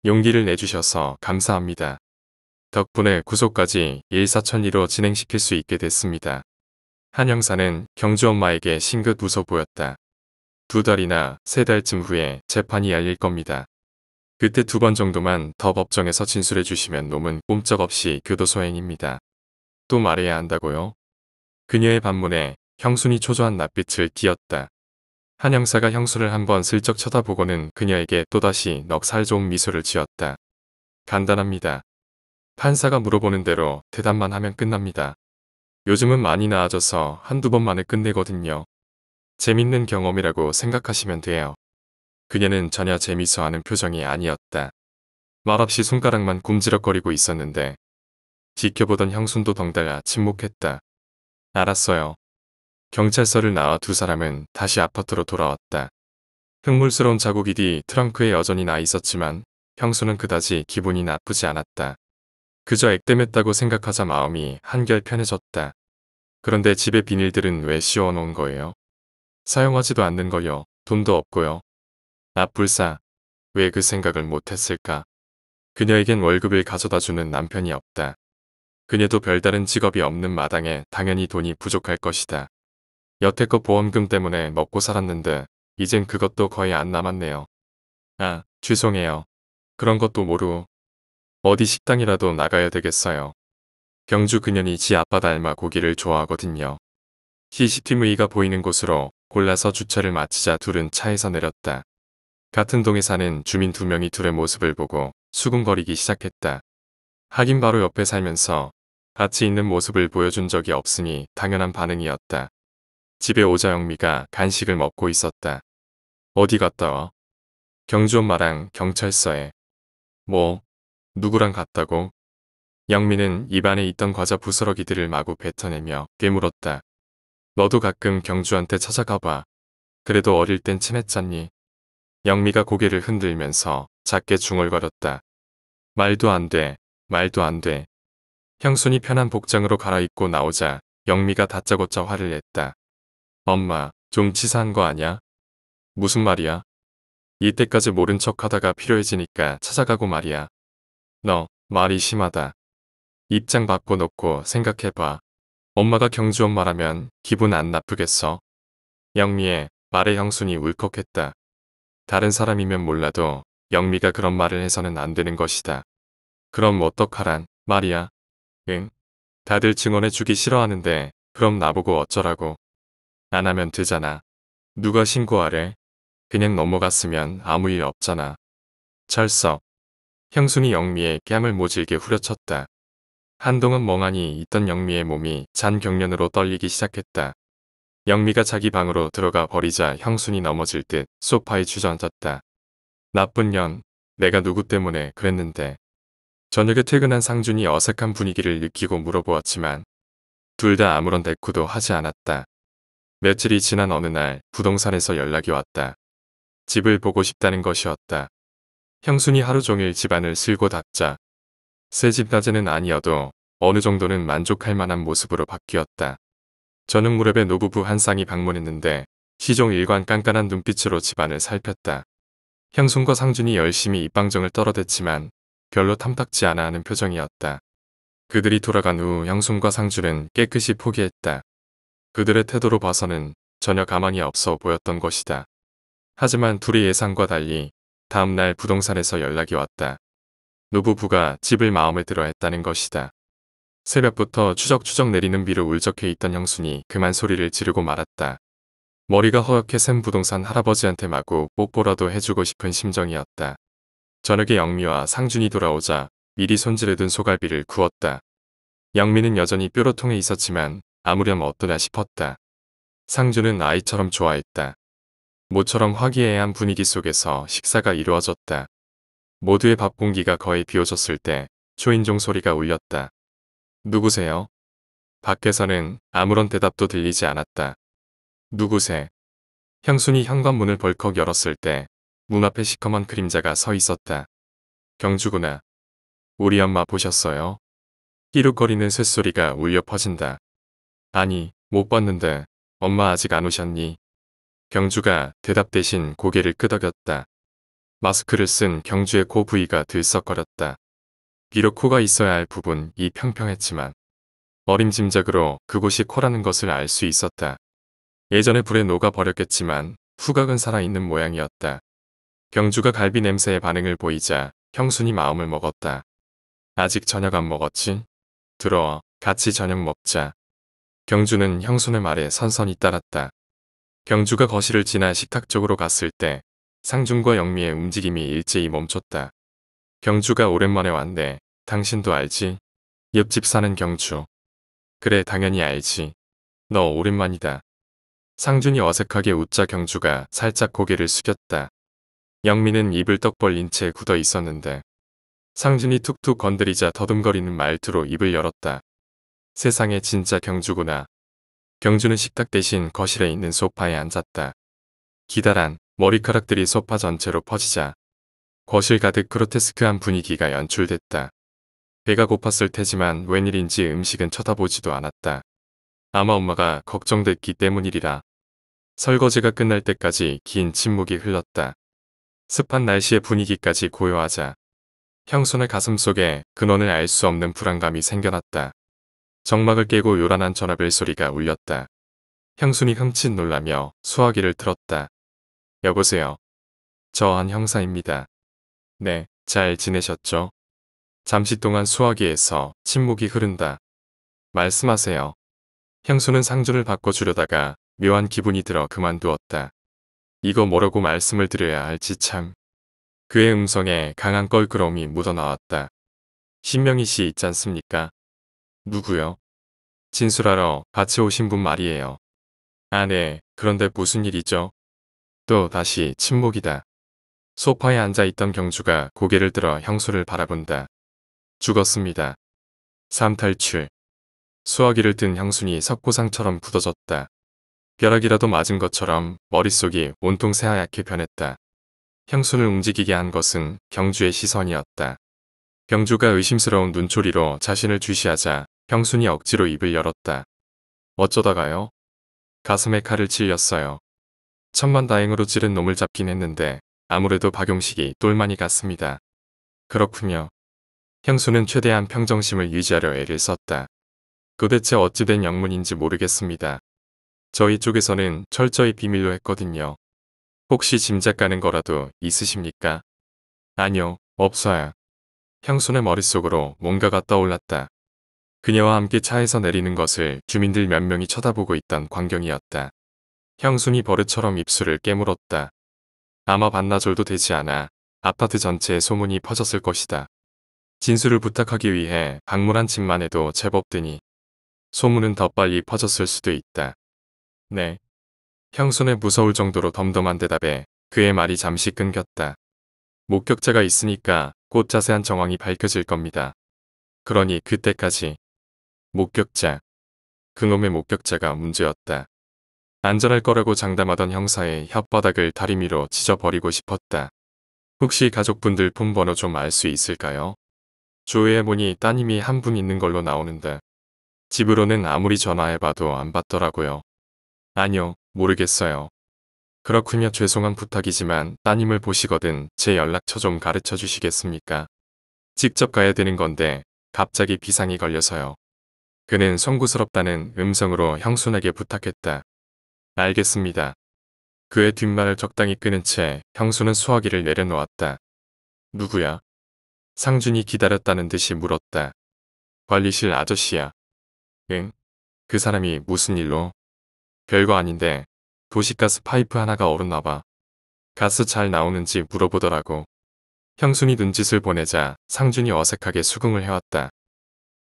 용기를 내주셔서 감사합니다. 덕분에 구속까지 일사천리로 진행시킬 수 있게 됐습니다. 한 형사는 경주 엄마에게 싱긋 웃어 보였다. 2달이나 3달쯤 후에 재판이 열릴 겁니다. 그때 2번 정도만 더 법정에서 진술해 주시면 놈은 꼼짝없이 교도소행입니다. 또 말해야 한다고요? 그녀의 반문에 형순이 초조한 낯빛을 띄었다. 한 형사가 형수를 한번 슬쩍 쳐다보고는 그녀에게 또다시 넉살 좋은 미소를 지었다. 간단합니다. 판사가 물어보는 대로 대답만 하면 끝납니다. 요즘은 많이 나아져서 한두 번 만에 끝내거든요. 재밌는 경험이라고 생각하시면 돼요. 그녀는 전혀 재미있어하는 표정이 아니었다. 말없이 손가락만 굼지럭거리고 있었는데 지켜보던 형순도 덩달아 침묵했다. 알았어요. 경찰서를 나와 두 사람은 다시 아파트로 돌아왔다. 흙물스러운 자국이 뒤 트렁크에 여전히 나 있었지만 형수는 그다지 기분이 나쁘지 않았다. 그저 액땜했다고 생각하자 마음이 한결 편해졌다. 그런데 집에 비닐들은 왜 씌워놓은 거예요? 사용하지도 않는 거요. 돈도 없고요. 아 불사. 왜 그 생각을 못했을까? 그녀에겐 월급을 가져다주는 남편이 없다. 그녀도 별다른 직업이 없는 마당에 당연히 돈이 부족할 것이다. 여태껏 보험금 때문에 먹고 살았는데 이젠 그것도 거의 안 남았네요. 아, 죄송해요. 그런 것도 모르고 어디 식당이라도 나가야 되겠어요. 경주 그년이 지 아빠 닮아 고기를 좋아하거든요. CCTV가 보이는 곳으로 골라서 주차를 마치자 둘은 차에서 내렸다. 같은 동에 사는 주민 2명이 둘의 모습을 보고 수군거리기 시작했다. 하긴 바로 옆에 살면서 같이 있는 모습을 보여준 적이 없으니 당연한 반응이었다. 집에 오자 영미가 간식을 먹고 있었다. 어디 갔다 와? 경주 엄마랑 경찰서에. 뭐? 누구랑 갔다고? 영미는 입안에 있던 과자 부스러기들을 마구 뱉어내며 깨물었다. 너도 가끔 경주한테 찾아가봐. 그래도 어릴 땐 친했잖니. 영미가 고개를 흔들면서 작게 중얼거렸다. 말도 안 돼. 말도 안 돼. 형순이 편한 복장으로 갈아입고 나오자 영미가 다짜고짜 화를 냈다. 엄마, 좀 치사한 거 아냐? 무슨 말이야? 이때까지 모른 척하다가 필요해지니까 찾아가고 말이야. 너, 말이 심하다. 입장 바꿔놓고 생각해봐. 엄마가 경주 엄마라면 기분 안 나쁘겠어? 영미의 말에 형순이 울컥했다. 다른 사람이면 몰라도 영미가 그런 말을 해서는 안 되는 것이다. 그럼 어떡하란 말이야? 응? 다들 증언해주기 싫어하는데 그럼 나보고 어쩌라고? 안 하면 되잖아. 누가 신고하래? 그냥 넘어갔으면 아무 일 없잖아. 철석. 형순이 영미의 뺨을 모질게 후려쳤다. 한동안 멍하니 있던 영미의 몸이 잔경련으로 떨리기 시작했다. 영미가 자기 방으로 들어가 버리자 형순이 넘어질 듯 소파에 주저앉았다. 나쁜 년, 내가 누구 때문에 그랬는데. 저녁에 퇴근한 상준이 어색한 분위기를 느끼고 물어보았지만 둘 다 아무런 대꾸도 하지 않았다. 며칠이 지난 어느 날 부동산에서 연락이 왔다. 집을 보고 싶다는 것이었다. 형순이 하루 종일 집안을 쓸고 닦자 새집 낮에는 아니어도 어느 정도는 만족할 만한 모습으로 바뀌었다. 저녁 무렵에 노부부 한 쌍이 방문했는데 시종 일관 깐깐한 눈빛으로 집안을 살폈다. 형순과 상준이 열심히 입방정을 떨어댔지만 별로 탐탁지 않아 하는 표정이었다. 그들이 돌아간 후 형순과 상준은 깨끗이 포기했다. 그들의 태도로 봐서는 전혀 가망이 없어 보였던 것이다. 하지만 둘의 예상과 달리 다음날 부동산에서 연락이 왔다. 노부부가 집을 마음에 들어 했다는 것이다. 새벽부터 추적추적 내리는 비로 울적해 있던 형순이 그만 소리를 지르고 말았다. 머리가 허옇게 샌 부동산 할아버지한테 마구 뽀뽀라도 해주고 싶은 심정이었다. 저녁에 영미와 상준이 돌아오자 미리 손질해둔 소갈비를 구웠다. 영미는 여전히 뾰로통해 있었지만 아무렴 어떠냐 싶었다. 상준은 아이처럼 좋아했다. 모처럼 화기애애한 분위기 속에서 식사가 이루어졌다. 모두의 밥 공기가 거의 비워졌을 때 초인종 소리가 울렸다. 누구세요? 밖에서는 아무런 대답도 들리지 않았다. 누구세? 형순이 현관문을 벌컥 열었을 때 문 앞에 시커먼 그림자가 서 있었다. 경주구나. 우리 엄마 보셨어요? 끼룩거리는 쇳소리가 울려 퍼진다. 아니, 못 봤는데 엄마 아직 안 오셨니? 경주가 대답 대신 고개를 끄덕였다. 마스크를 쓴 경주의 코 부위가 들썩거렸다. 비록 코가 있어야 할 부분이 평평했지만 어림짐작으로 그곳이 코라는 것을 알 수 있었다. 예전에 불에 녹아버렸겠지만 후각은 살아있는 모양이었다. 경주가 갈비 냄새의 반응을 보이자 형순이 마음을 먹었다. 아직 저녁 안 먹었지? 들어와, 같이 저녁 먹자. 경주는 형순의 말에 선선히 따랐다. 경주가 거실을 지나 식탁 쪽으로 갔을 때 상준과 영미의 움직임이 일제히 멈췄다. 경주가 오랜만에 왔네. 당신도 알지? 옆집 사는 경주. 그래, 당연히 알지. 너 오랜만이다. 상준이 어색하게 웃자 경주가 살짝 고개를 숙였다. 영미는 입을 떡 벌린 채 굳어 있었는데 상준이 툭툭 건드리자 더듬거리는 말투로 입을 열었다. 세상에 진짜 경주구나. 경주는 식탁 대신 거실에 있는 소파에 앉았다. 기다란 머리카락들이 소파 전체로 퍼지자 거실 가득 그로테스크한 분위기가 연출됐다. 배가 고팠을 테지만 웬일인지 음식은 쳐다보지도 않았다. 아마 엄마가 걱정됐기 때문이리라. 설거지가 끝날 때까지 긴 침묵이 흘렀다. 습한 날씨의 분위기까지 고요하자 형순의 가슴속에 근원을 알 수 없는 불안감이 생겨났다. 정막을 깨고 요란한 전화벨 소리가 울렸다. 형순이 흠칫 놀라며 수화기를 틀었다. 여보세요. 저 한 형사입니다. 네, 잘 지내셨죠? 잠시 동안 수화기에서 침묵이 흐른다. 말씀하세요. 형수는 상준을 바꿔주려다가 묘한 기분이 들어 그만두었다. 이거 뭐라고 말씀을 드려야 할지 참. 그의 음성에 강한 껄끄러움이 묻어나왔다. 신명희 씨 있지 않습니까? 누구요? 진술하러 같이 오신 분 말이에요. 아, 네. 그런데 무슨 일이죠? 또 다시 침묵이다. 소파에 앉아있던 경주가 고개를 들어 형수를 바라본다. 죽었습니다. 삶 탈출. 수화기를 든 형순이 석고상처럼 굳어졌다. 벼락이라도 맞은 것처럼 머릿속이 온통 새하얗게 변했다. 형순을 움직이게 한 것은 경주의 시선이었다. 경주가 의심스러운 눈초리로 자신을 주시하자 형순이 억지로 입을 열었다. 어쩌다가요? 가슴에 칼을 찔렸어요. 천만다행으로 찌른 놈을 잡긴 했는데 아무래도 박용식이 똘마니 같습니다. 그렇군요. 형수는 최대한 평정심을 유지하려 애를 썼다. 도대체 어찌된 영문인지 모르겠습니다. 저희 쪽에서는 철저히 비밀로 했거든요. 혹시 짐작 가는 거라도 있으십니까? 아니요, 없어요. 형수의 머릿속으로 뭔가가 떠올랐다. 그녀와 함께 차에서 내리는 것을 주민들 몇 명이 쳐다보고 있던 광경이었다. 형순이 버릇처럼 입술을 깨물었다. 아마 반나절도 되지 않아 아파트 전체에 소문이 퍼졌을 것이다. 진술을 부탁하기 위해 방문한 집만 해도 제법 되니 소문은 더 빨리 퍼졌을 수도 있다. 네. 형수는 무서울 정도로 덤덤한 대답에 그의 말이 잠시 끊겼다. 목격자가 있으니까 곧 자세한 정황이 밝혀질 겁니다. 그러니 그때까지 목격자, 그놈의 목격자가 문제였다. 안전할 거라고 장담하던 형사의 혓바닥을 다리미로 찢어버리고 싶었다. 혹시 가족분들 폰번호 좀 알 수 있을까요? 조회해보니 따님이 한 분 있는 걸로 나오는데 집으로는 아무리 전화해봐도 안 받더라고요. 아니요, 모르겠어요. 그렇군요. 죄송한 부탁이지만 따님을 보시거든 제 연락처 좀 가르쳐 주시겠습니까? 직접 가야 되는 건데 갑자기 비상이 걸려서요. 그는 송구스럽다는 음성으로 형순에게 부탁했다. 알겠습니다. 그의 뒷말을 적당히 끊은 채 형수는 수화기를 내려놓았다. 누구야? 상준이 기다렸다는 듯이 물었다. 관리실 아저씨야. 응? 그 사람이 무슨 일로? 별거 아닌데 도시가스 파이프 하나가 얼었나봐. 가스 잘 나오는지 물어보더라고. 형순이 눈짓을 보내자 상준이 어색하게 수긍을 해왔다.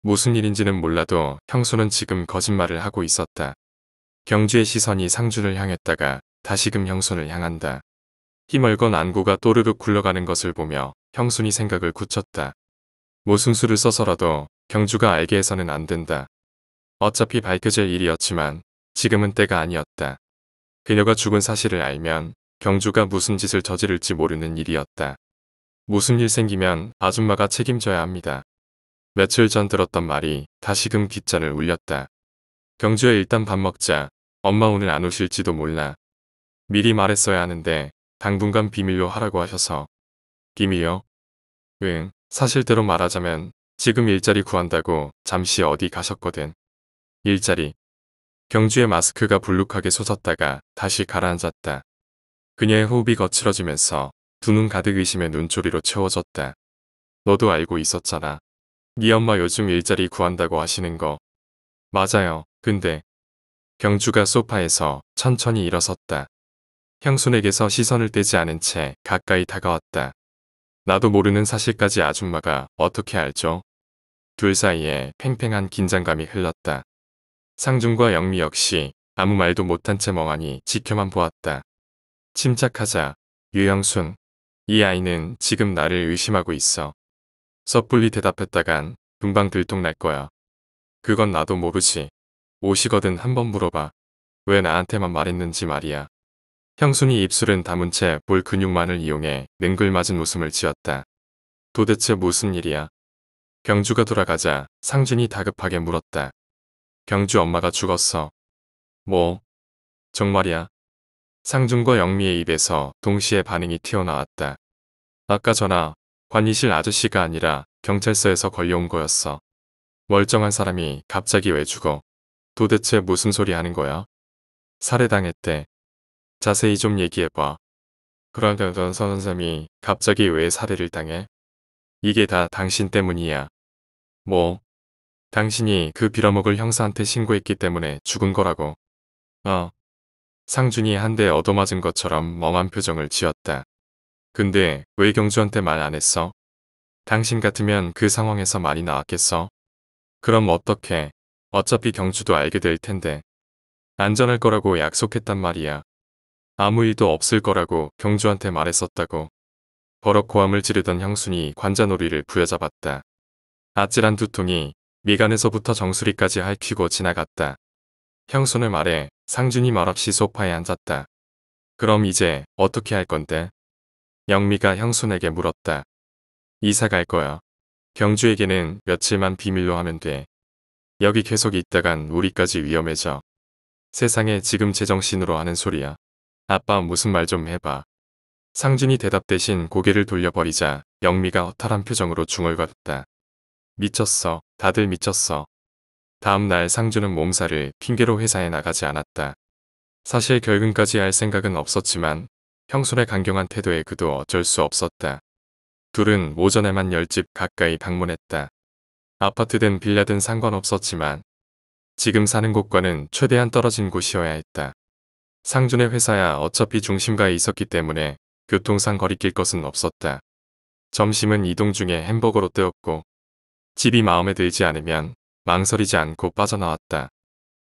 무슨 일인지는 몰라도 형수는 지금 거짓말을 하고 있었다. 경주의 시선이 상준을 향했다가 다시금 형순을 향한다. 힘얼건 안구가 또르륵 굴러가는 것을 보며 형순이 생각을 굳혔다. 무슨 수를 써서라도 경주가 알게 해서는 안 된다. 어차피 밝혀질 일이었지만 지금은 때가 아니었다. 그녀가 죽은 사실을 알면 경주가 무슨 짓을 저지를지 모르는 일이었다. 무슨 일 생기면 아줌마가 책임져야 합니다. 며칠 전 들었던 말이 다시금 귓잔을 울렸다. 경주야 일단 밥 먹자. 엄마 오늘 안 오실지도 몰라. 미리 말했어야 하는데 당분간 비밀로 하라고 하셔서. 비밀요? 응, 사실대로 말하자면 지금 일자리 구한다고 잠시 어디 가셨거든. 일자리. 경주의 마스크가 불룩하게 솟았다가 다시 가라앉았다. 그녀의 호흡이 거칠어지면서 두 눈 가득 의심의 눈초리로 채워졌다. 너도 알고 있었잖아. 네 엄마 요즘 일자리 구한다고 하시는 거. 맞아요. 근데 경주가 소파에서 천천히 일어섰다. 형순에게서 시선을 떼지 않은 채 가까이 다가왔다. 나도 모르는 사실까지 아줌마가 어떻게 알죠? 둘 사이에 팽팽한 긴장감이 흘렀다. 상준과 영미 역시 아무 말도 못한 채 멍하니 지켜만 보았다. 침착하자, 유형순. 이 아이는 지금 나를 의심하고 있어. 섣불리 대답했다간 금방 들통날 거야. 그건 나도 모르지. 오시거든 한번 물어봐. 왜 나한테만 말했는지 말이야. 형순이 입술은 다문 채 볼 근육만을 이용해 능글맞은 웃음을 지었다. 도대체 무슨 일이야? 경주가 돌아가자 상준이 다급하게 물었다. 경주 엄마가 죽었어. 뭐? 정말이야? 상준과 영미의 입에서 동시에 반응이 튀어나왔다. 아까 전화 관리실 아저씨가 아니라 경찰서에서 걸려온 거였어. 멀쩡한 사람이 갑자기 왜 죽어? 도대체 무슨 소리 하는 거야? 살해당했대. 자세히 좀 얘기해봐. 그런데 전 선생님이 갑자기 왜 살해를 당해? 이게 다 당신 때문이야. 뭐? 당신이 그 빌어먹을 형사한테 신고했기 때문에 죽은 거라고. 어. 상준이 한 대 얻어맞은 것처럼 멍한 표정을 지었다. 근데 왜 경주한테 말 안 했어? 당신 같으면 그 상황에서 말이 나왔겠어? 그럼 어떡해. 어차피 경주도 알게 될 텐데. 안전할 거라고 약속했단 말이야. 아무 일도 없을 거라고 경주한테 말했었다고. 버럭 고함을 지르던 형순이 관자놀이를 부여잡았다. 아찔한 두통이 미간에서부터 정수리까지 핥히고 지나갔다. 형순의 말에 상준이 말없이 소파에 앉았다. 그럼 이제 어떻게 할 건데? 영미가 형순에게 물었다. 이사 갈 거야. 경주에게는 며칠만 비밀로 하면 돼. 여기 계속 있다간 우리까지 위험해져. 세상에 지금 제정신으로 하는 소리야. 아빠 무슨 말 좀 해봐. 상준이 대답 대신 고개를 돌려버리자 영미가 허탈한 표정으로 중얼거렸다. 미쳤어. 다들 미쳤어. 다음 날 상준은 몸살을 핑계로 회사에 나가지 않았다. 사실 결근까지 할 생각은 없었지만 형순의 강경한 태도에 그도 어쩔 수 없었다. 둘은 오전에만 10집 가까이 방문했다. 아파트든 빌라든 상관없었지만 지금 사는 곳과는 최대한 떨어진 곳이어야 했다. 상준의 회사야 어차피 중심가에 있었기 때문에 교통상 거리낄 것은 없었다. 점심은 이동 중에 햄버거로 때웠고 집이 마음에 들지 않으면 망설이지 않고 빠져나왔다.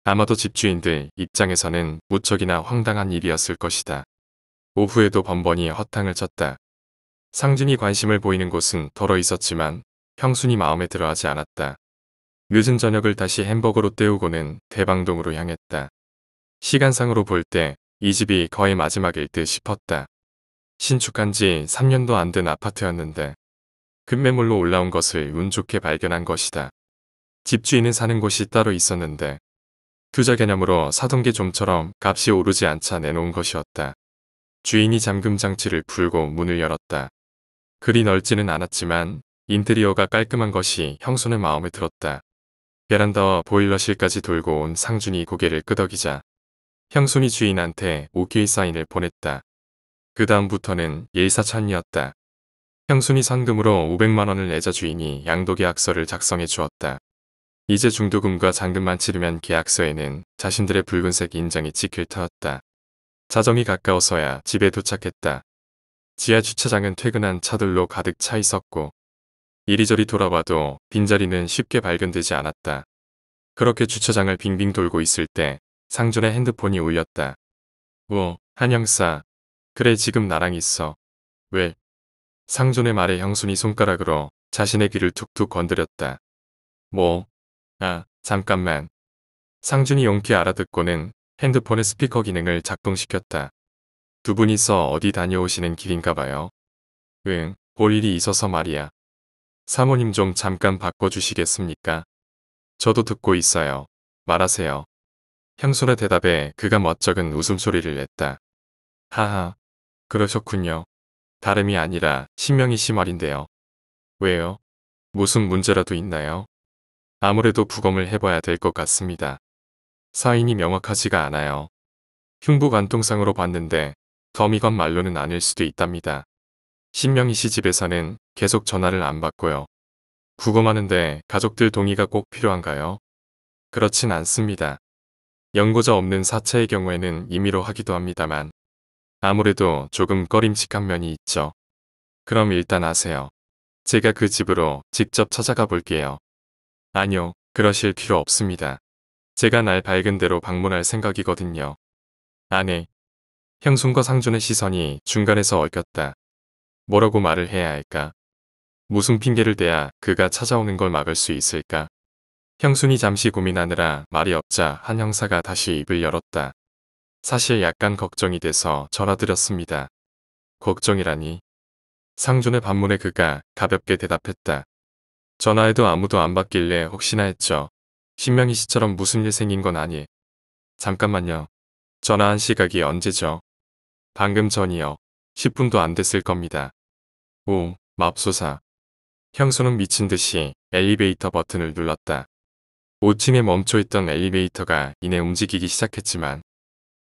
아마도 집주인들 입장에서는 무척이나 황당한 일이었을 것이다. 오후에도 번번이 허탕을 쳤다. 상준이 관심을 보이는 곳은 덜어 있었지만 형순이 마음에 들어하지 않았다. 늦은 저녁을 다시 햄버거로 때우고는 대방동으로 향했다. 시간상으로 볼 때 이 집이 거의 마지막일 듯 싶었다. 신축한 지 3년도 안 된 아파트였는데 급매물로 올라온 것을 운 좋게 발견한 것이다. 집주인은 사는 곳이 따로 있었는데 투자 개념으로 사던 게 좀처럼 값이 오르지 않자 내놓은 것이었다. 주인이 잠금 장치를 풀고 문을 열었다. 그리 넓지는 않았지만 인테리어가 깔끔한 것이 형수는 마음에 들었다. 베란다와 보일러실까지 돌고 온 상준이 고개를 끄덕이자 형순이 주인한테 오케이 사인을 보냈다. 그 다음부터는 일사천리였다. 형순이 선금으로 500만 원을 내자 주인이 양도계약서를 작성해 주었다. 이제 중도금과 잔금만 치르면 계약서에는 자신들의 붉은색 인장이 찍힐 터였다. 자정이 가까워서야 집에 도착했다. 지하 주차장은 퇴근한 차들로 가득 차 있었고 이리저리 돌아봐도 빈자리는 쉽게 발견되지 않았다. 그렇게 주차장을 빙빙 돌고 있을 때 상준의 핸드폰이 울렸다. 한 형사. 그래 지금 나랑 있어. 왜? 상준의 말에 형순이 손가락으로 자신의 귀를 툭툭 건드렸다. 잠깐만. 상준이 용케 알아듣고는 핸드폰의 스피커 기능을 작동시켰다. 두 분이서 어디 다녀오시는 길인가 봐요. 응, 볼 일이 있어서 말이야. 사모님 좀 잠깐 바꿔주시겠습니까? 저도 듣고 있어요. 말하세요. 형순의 대답에 그가 멋쩍은 웃음소리를 냈다. 하하, 그러셨군요. 다름이 아니라 신명희 씨 말인데요. 왜요? 무슨 문제라도 있나요? 아무래도 부검을 해봐야 될 것 같습니다. 사인이 명확하지가 않아요. 흉부관통상으로 봤는데 덤이건 말로는 아닐 수도 있답니다. 신명희 씨 집에서는 계속 전화를 안 받고요. 부검하는데 가족들 동의가 꼭 필요한가요? 그렇진 않습니다. 연고자 없는 사체의 경우에는 임의로 하기도 합니다만 아무래도 조금 꺼림칙한 면이 있죠. 그럼 일단 하세요. 제가 그 집으로 직접 찾아가 볼게요. 아니요, 그러실 필요 없습니다. 제가 날 밝은 대로 방문할 생각이거든요. 아네. 형순과 상준의 시선이 중간에서 얽혔다. 뭐라고 말을 해야 할까? 무슨 핑계를 대야 그가 찾아오는 걸 막을 수 있을까? 형순이 잠시 고민하느라 말이 없자 한 형사가 다시 입을 열었다. 사실 약간 걱정이 돼서 전화드렸습니다. 걱정이라니? 상준의 반문에 그가 가볍게 대답했다. 전화해도 아무도 안 받길래 혹시나 했죠. 신명희 씨처럼 무슨 일 생긴 건 아니. 잠깐만요. 전화한 시각이 언제죠? 방금 전이요. 10분도 안 됐을 겁니다. 오, 맙소사. 형수는 미친 듯이 엘리베이터 버튼을 눌렀다. 5층에 멈춰있던 엘리베이터가 이내 움직이기 시작했지만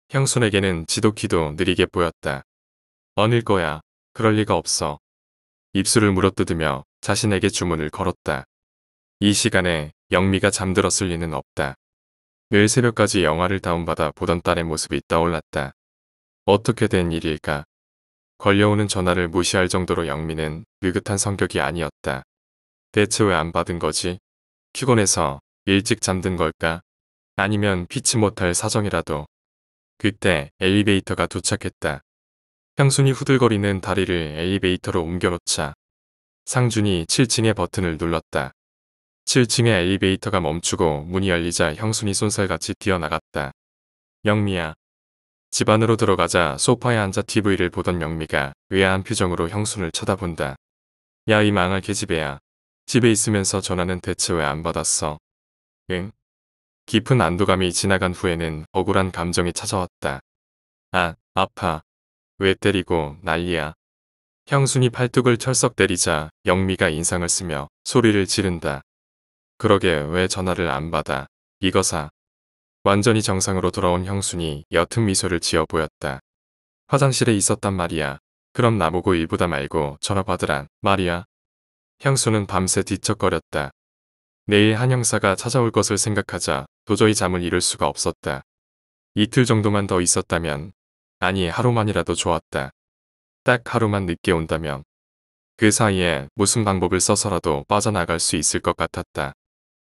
형순에게는 지도키도 느리게 보였다. 어닐 거야. 그럴 리가 없어. 입술을 물어뜯으며 자신에게 주문을 걸었다. 이 시간에 영미가 잠들었을 리는 없다. 늘 새벽까지 영화를 다운받아 보던 딸의 모습이 떠올랐다. 어떻게 된 일일까? 걸려오는 전화를 무시할 정도로 영미는 느긋한 성격이 아니었다. 대체 왜 안 받은 거지? 피곤해서 일찍 잠든 걸까? 아니면 피치 못할 사정이라도. 그때 엘리베이터가 도착했다. 형순이 후들거리는 다리를 엘리베이터로 옮겨놓자 상준이 7층의 버튼을 눌렀다. 7층의 엘리베이터가 멈추고 문이 열리자 형순이 쏜살같이 뛰어나갔다. 영미야. 집 안으로 들어가자 소파에 앉아 TV를 보던 영미가 의아한 표정으로 형순을 쳐다본다. 야 이 망할 계집애야. 집에 있으면서 전화는 대체 왜 안 받았어? 응? 깊은 안도감이 지나간 후에는 억울한 감정이 찾아왔다. 아파. 왜 때리고 난리야. 형순이 팔뚝을 철썩 때리자 영미가 인상을 쓰며 소리를 지른다. 그러게 왜 전화를 안 받아. 이거사. 완전히 정상으로 돌아온 형순이 옅은 미소를 지어 보였다. 화장실에 있었단 말이야. 그럼 나보고 일보다 말고 전화 받으란 말이야. 형수는 밤새 뒤척거렸다. 내일 한 형사가 찾아올 것을 생각하자 도저히 잠을 이룰 수가 없었다. 이틀 정도만 더 있었다면, 아니 하루만이라도 좋았다. 딱 하루만 늦게 온다면 그 사이에 무슨 방법을 써서라도 빠져나갈 수 있을 것 같았다.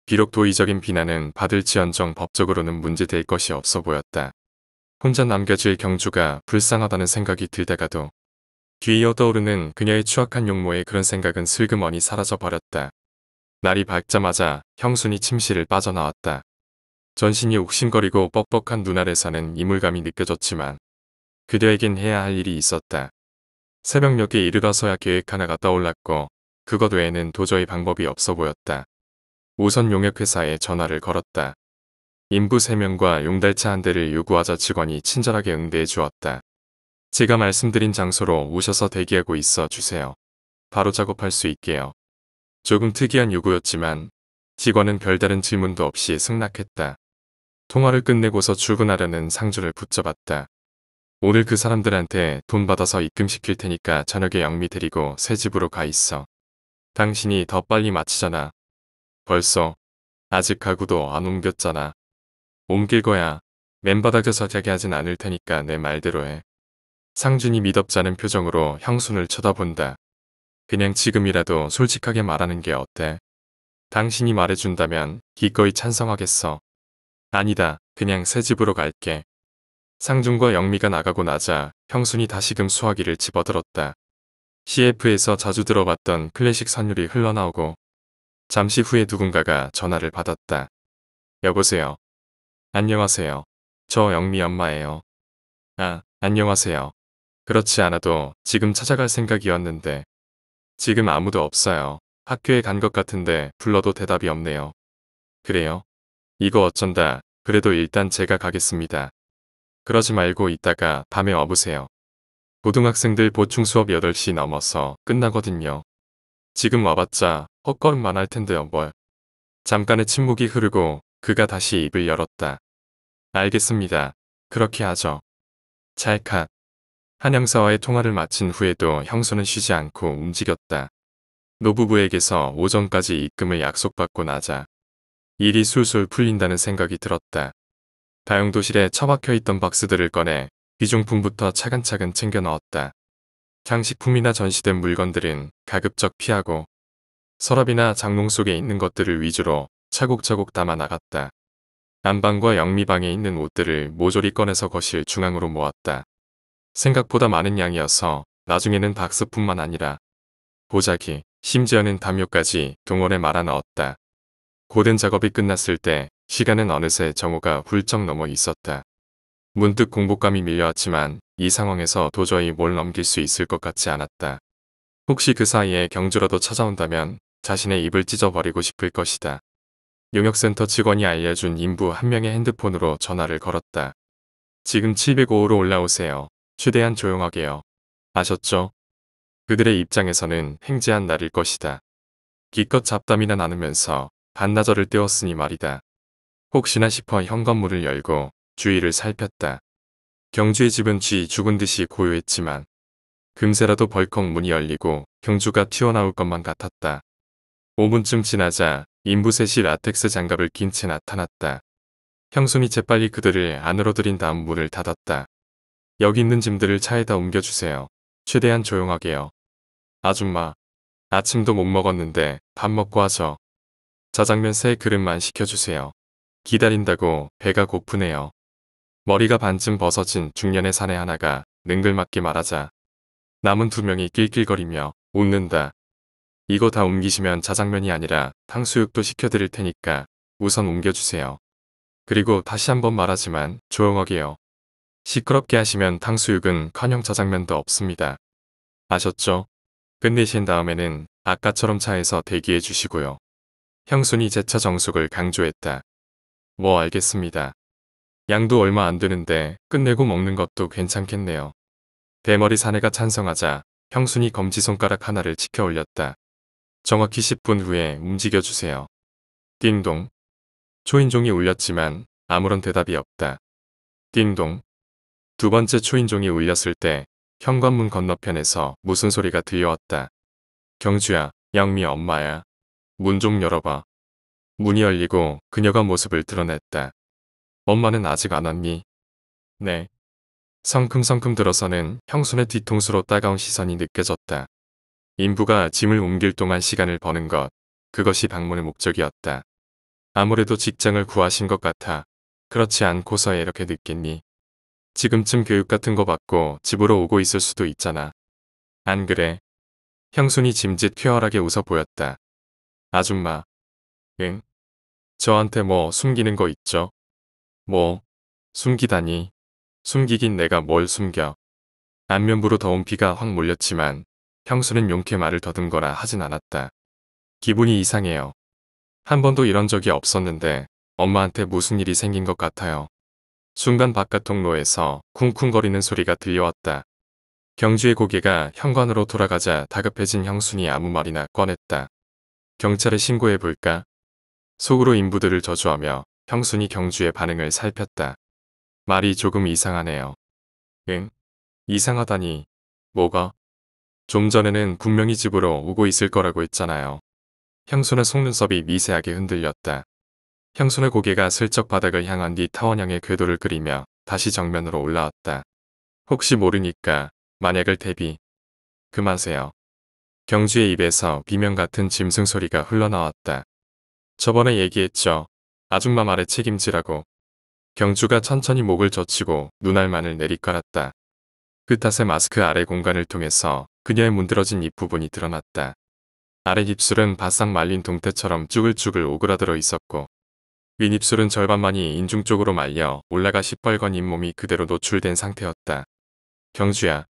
비록 도의적인 비난은 받을지언정 법적으로는 문제될 것이 없어 보였다. 혼자 남겨질 경주가 불쌍하다는 생각이 들다가도 뒤이어 떠오르는 그녀의 추악한 용모에 그런 생각은 슬그머니 사라져 버렸다. 날이 밝자마자 형순이 침실을 빠져나왔다. 전신이 옥신거리고 뻑뻑한 눈 아래서는 이물감이 느껴졌지만 그녀에겐 해야 할 일이 있었다. 새벽녘에 이르러서야 계획 하나가 떠올랐고 그것 외에는 도저히 방법이 없어 보였다. 우선 용역회사에 전화를 걸었다. 인부 3명과 용달차 한 대를 요구하자 직원이 친절하게 응대해 주었다. 제가 말씀드린 장소로 오셔서 대기하고 있어 주세요. 바로 작업할 수 있게요. 조금 특이한 요구였지만 직원은 별다른 질문도 없이 승낙했다. 통화를 끝내고서 출근하려는 상주를 붙잡았다. 오늘 그 사람들한테 돈 받아서 입금시킬 테니까 저녁에 영미 데리고 새 집으로 가 있어. 당신이 더 빨리 마치잖아. 벌써 아직 가구도 안 옮겼잖아. 옮길 거야. 맨바닥에서 자게 하진 않을 테니까 내 말대로 해. 상준이 미덥지 않은 표정으로 형순을 쳐다본다. 그냥 지금이라도 솔직하게 말하는 게 어때? 당신이 말해준다면 기꺼이 찬성하겠어. 아니다. 그냥 새 집으로 갈게. 상준과 영미가 나가고 나자 형순이 다시금 수화기를 집어들었다. CF에서 자주 들어봤던 클래식 선율이 흘러나오고 잠시 후에 누군가가 전화를 받았다. 여보세요. 안녕하세요. 저 영미 엄마예요. 아, 안녕하세요. 그렇지 않아도 지금 찾아갈 생각이었는데 지금 아무도 없어요. 학교에 간 것 같은데 불러도 대답이 없네요. 그래요? 이거 어쩐다. 그래도 일단 제가 가겠습니다. 그러지 말고 이따가 밤에 와보세요. 고등학생들 보충 수업 8시 넘어서 끝나거든요. 지금 와봤자 헛걸음만 할 텐데요 뭘. 잠깐의 침묵이 흐르고 그가 다시 입을 열었다. 알겠습니다. 그렇게 하죠. 찰칵. 한 형사와의 통화를 마친 후에도 형수는 쉬지 않고 움직였다. 노부부에게서 오전까지 입금을 약속받고 나자 일이 술술 풀린다는 생각이 들었다. 다용도실에 처박혀 있던 박스들을 꺼내 귀중품부터 차근차근 챙겨 넣었다. 장식품이나 전시된 물건들은 가급적 피하고 서랍이나 장롱 속에 있는 것들을 위주로 차곡차곡 담아 나갔다. 안방과 영미방에 있는 옷들을 모조리 꺼내서 거실 중앙으로 모았다. 생각보다 많은 양이어서 나중에는 박스뿐만 아니라 보자기, 심지어는 담요까지 동원에 말아 넣었다. 고된 작업이 끝났을 때 시간은 어느새 정오가 훌쩍 넘어 있었다. 문득 공복감이 밀려왔지만 이 상황에서 도저히 뭘 넘길 수 있을 것 같지 않았다. 혹시 그 사이에 경주라도 찾아온다면 자신의 입을 찢어버리고 싶을 것이다. 용역센터 직원이 알려준 인부 한 명의 핸드폰으로 전화를 걸었다. 지금 705호로 올라오세요. 최대한 조용하게요. 아셨죠? 그들의 입장에서는 행제한 날일 것이다. 기껏 잡담이나 나누면서 반나절을 때웠으니 말이다. 혹시나 싶어 현관문을 열고 주위를 살폈다. 경주의 집은 쥐 죽은 듯이 고요했지만 금세라도 벌컥 문이 열리고 경주가 튀어나올 것만 같았다. 5분쯤 지나자 인부셋이 라텍스 장갑을 낀 채 나타났다. 형순이 재빨리 그들을 안으로 들인 다음 문을 닫았다. 여기 있는 짐들을 차에다 옮겨주세요. 최대한 조용하게요. 아줌마, 아침도 못 먹었는데 밥 먹고 하죠. 짜장면 3그릇만 시켜주세요. 기다린다고 배가 고프네요. 머리가 반쯤 벗어진 중년의 사내 하나가 능글맞게 말하자 남은 2명이 낄낄거리며 웃는다. 이거 다 옮기시면 짜장면이 아니라 탕수육도 시켜드릴 테니까 우선 옮겨주세요. 그리고 다시 한번 말하지만 조용하게요. 시끄럽게 하시면 탕수육은 커녕 짜장면도 없습니다. 아셨죠? 끝내신 다음에는 아까처럼 차에서 대기해 주시고요. 형순이 재차 정숙을 강조했다. 뭐 알겠습니다. 양도 얼마 안 되는데 끝내고 먹는 것도 괜찮겠네요. 대머리 사내가 찬성하자 형순이 검지손가락 하나를 치켜 올렸다. 정확히 10분 후에 움직여주세요. 띵동. 초인종이 울렸지만 아무런 대답이 없다. 띵동. 2번째 초인종이 울렸을 때 현관문 건너편에서 무슨 소리가 들려왔다. 경주야, 영미 엄마야. 문 좀 열어봐. 문이 열리고 그녀가 모습을 드러냈다. 엄마는 아직 안 왔니? 네. 성큼성큼 들어서는 형순의 뒤통수로 따가운 시선이 느껴졌다. 인부가 짐을 옮길 동안 시간을 버는 것, 그것이 방문의 목적이었다. 아무래도 직장을 구하신 것 같아. 그렇지 않고서 이렇게 늦겠니? 지금쯤 교육 같은 거 받고 집으로 오고 있을 수도 있잖아. 안 그래? 형순이 짐짓 쾌활하게 웃어 보였다. 아줌마. 응? 저한테 뭐 숨기는 거 있죠? 뭐? 숨기다니. 숨기긴 내가 뭘 숨겨. 안면부로 더운 피가 확 몰렸지만 형수는 용케 말을 더듬거나 하진 않았다. 기분이 이상해요. 한 번도 이런 적이 없었는데 엄마한테 무슨 일이 생긴 것 같아요. 순간 바깥 통로에서 쿵쿵거리는 소리가 들려왔다. 경주의 고개가 현관으로 돌아가자 다급해진 형순이 아무 말이나 꺼냈다. 경찰에 신고해볼까? 속으로 인부들을 저주하며 형순이 경주의 반응을 살폈다. 말이 조금 이상하네요. 응? 이상하다니. 뭐가? 좀 전에는 분명히 집으로 오고 있을 거라고 했잖아요. 형순의 속눈썹이 미세하게 흔들렸다. 형순의 고개가 슬쩍 바닥을 향한 뒤 타원형의 궤도를 그리며 다시 정면으로 올라왔다. 혹시 모르니까 만약을 대비. 그만세요. 경주의 입에서 비명 같은 짐승 소리가 흘러나왔다. 저번에 얘기했죠. 아줌마 말에 책임지라고. 경주가 천천히 목을 젖히고 눈알만을 내리깔았다. 그 탓에 마스크 아래 공간을 통해서 그녀의 문드러진 입부분이 드러났다. 아래 입술은 바싹 말린 동태처럼 쭈글쭈글 오그라들어 있었고 윗입술은 절반만이 인중 쪽으로 말려 올라가 시뻘건 잇몸이 그대로 노출된 상태였다. 경주야.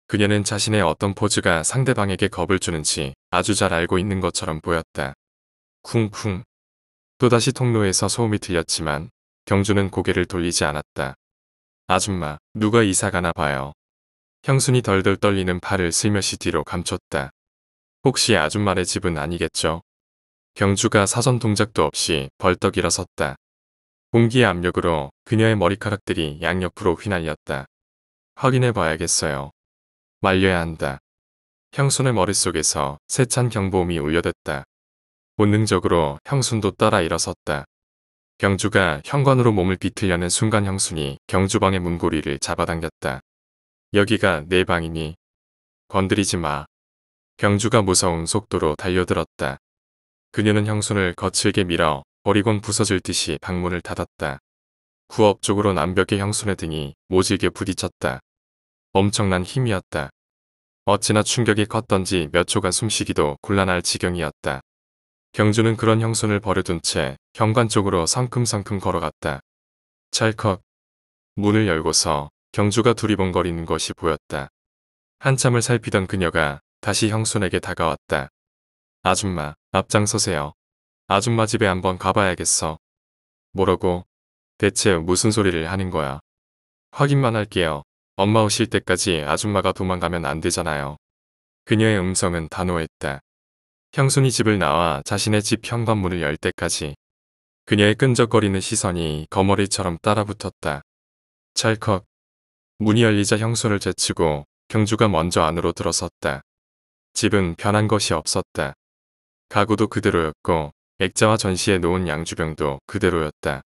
그녀는 자신의 어떤 포즈가 상대방에게 겁을 주는지 아주 잘 알고 있는 것처럼 보였다. 쿵쿵. 또다시 통로에서 소음이 들렸지만 경주는 고개를 돌리지 않았다. 아줌마, 누가 이사 가나 봐요. 형순이 덜덜 떨리는 팔을 슬며시 뒤로 감췄다. 혹시 아줌마네 집은 아니겠죠? 경주가 사전 동작도 없이 벌떡 일어섰다. 공기의 압력으로 그녀의 머리카락들이 양옆으로 휘날렸다. 확인해 봐야겠어요. 말려야 한다. 형순의 머릿속에서 세찬 경보음이 울려댔다. 본능적으로 형순도 따라 일어섰다. 경주가 현관으로 몸을 비틀려는 순간 형순이 경주방의 문고리를 잡아당겼다. 여기가 내 방이니? 건드리지 마. 경주가 무서운 속도로 달려들었다. 그녀는 형순을 거칠게 밀어 버리곤 부서질 듯이 방문을 닫았다. 구업 쪽으로 남벽의 형순의 등이 모질게 부딪혔다. 엄청난 힘이었다. 어찌나 충격이 컸던지 몇 초간 숨쉬기도 곤란할 지경이었다. 경주는 그런 형순을 버려둔 채 현관 쪽으로 성큼성큼 걸어갔다. 찰컥. 문을 열고서 경주가 두리번거리는 것이 보였다. 한참을 살피던 그녀가 다시 형순에게 다가왔다. 아줌마, 앞장서세요. 아줌마 집에 한번 가봐야겠어. 뭐라고? 대체 무슨 소리를 하는 거야? 확인만 할게요. 엄마 오실 때까지 아줌마가 도망가면 안 되잖아요. 그녀의 음성은 단호했다. 형순이 집을 나와 자신의 집 현관문을 열 때까지 그녀의 끈적거리는 시선이 거머리처럼 따라붙었다. 찰컥. 문이 열리자 형순을 제치고 경주가 먼저 안으로 들어섰다. 집은 변한 것이 없었다. 가구도 그대로였고 액자와 전시해 놓은 양주병도 그대로였다.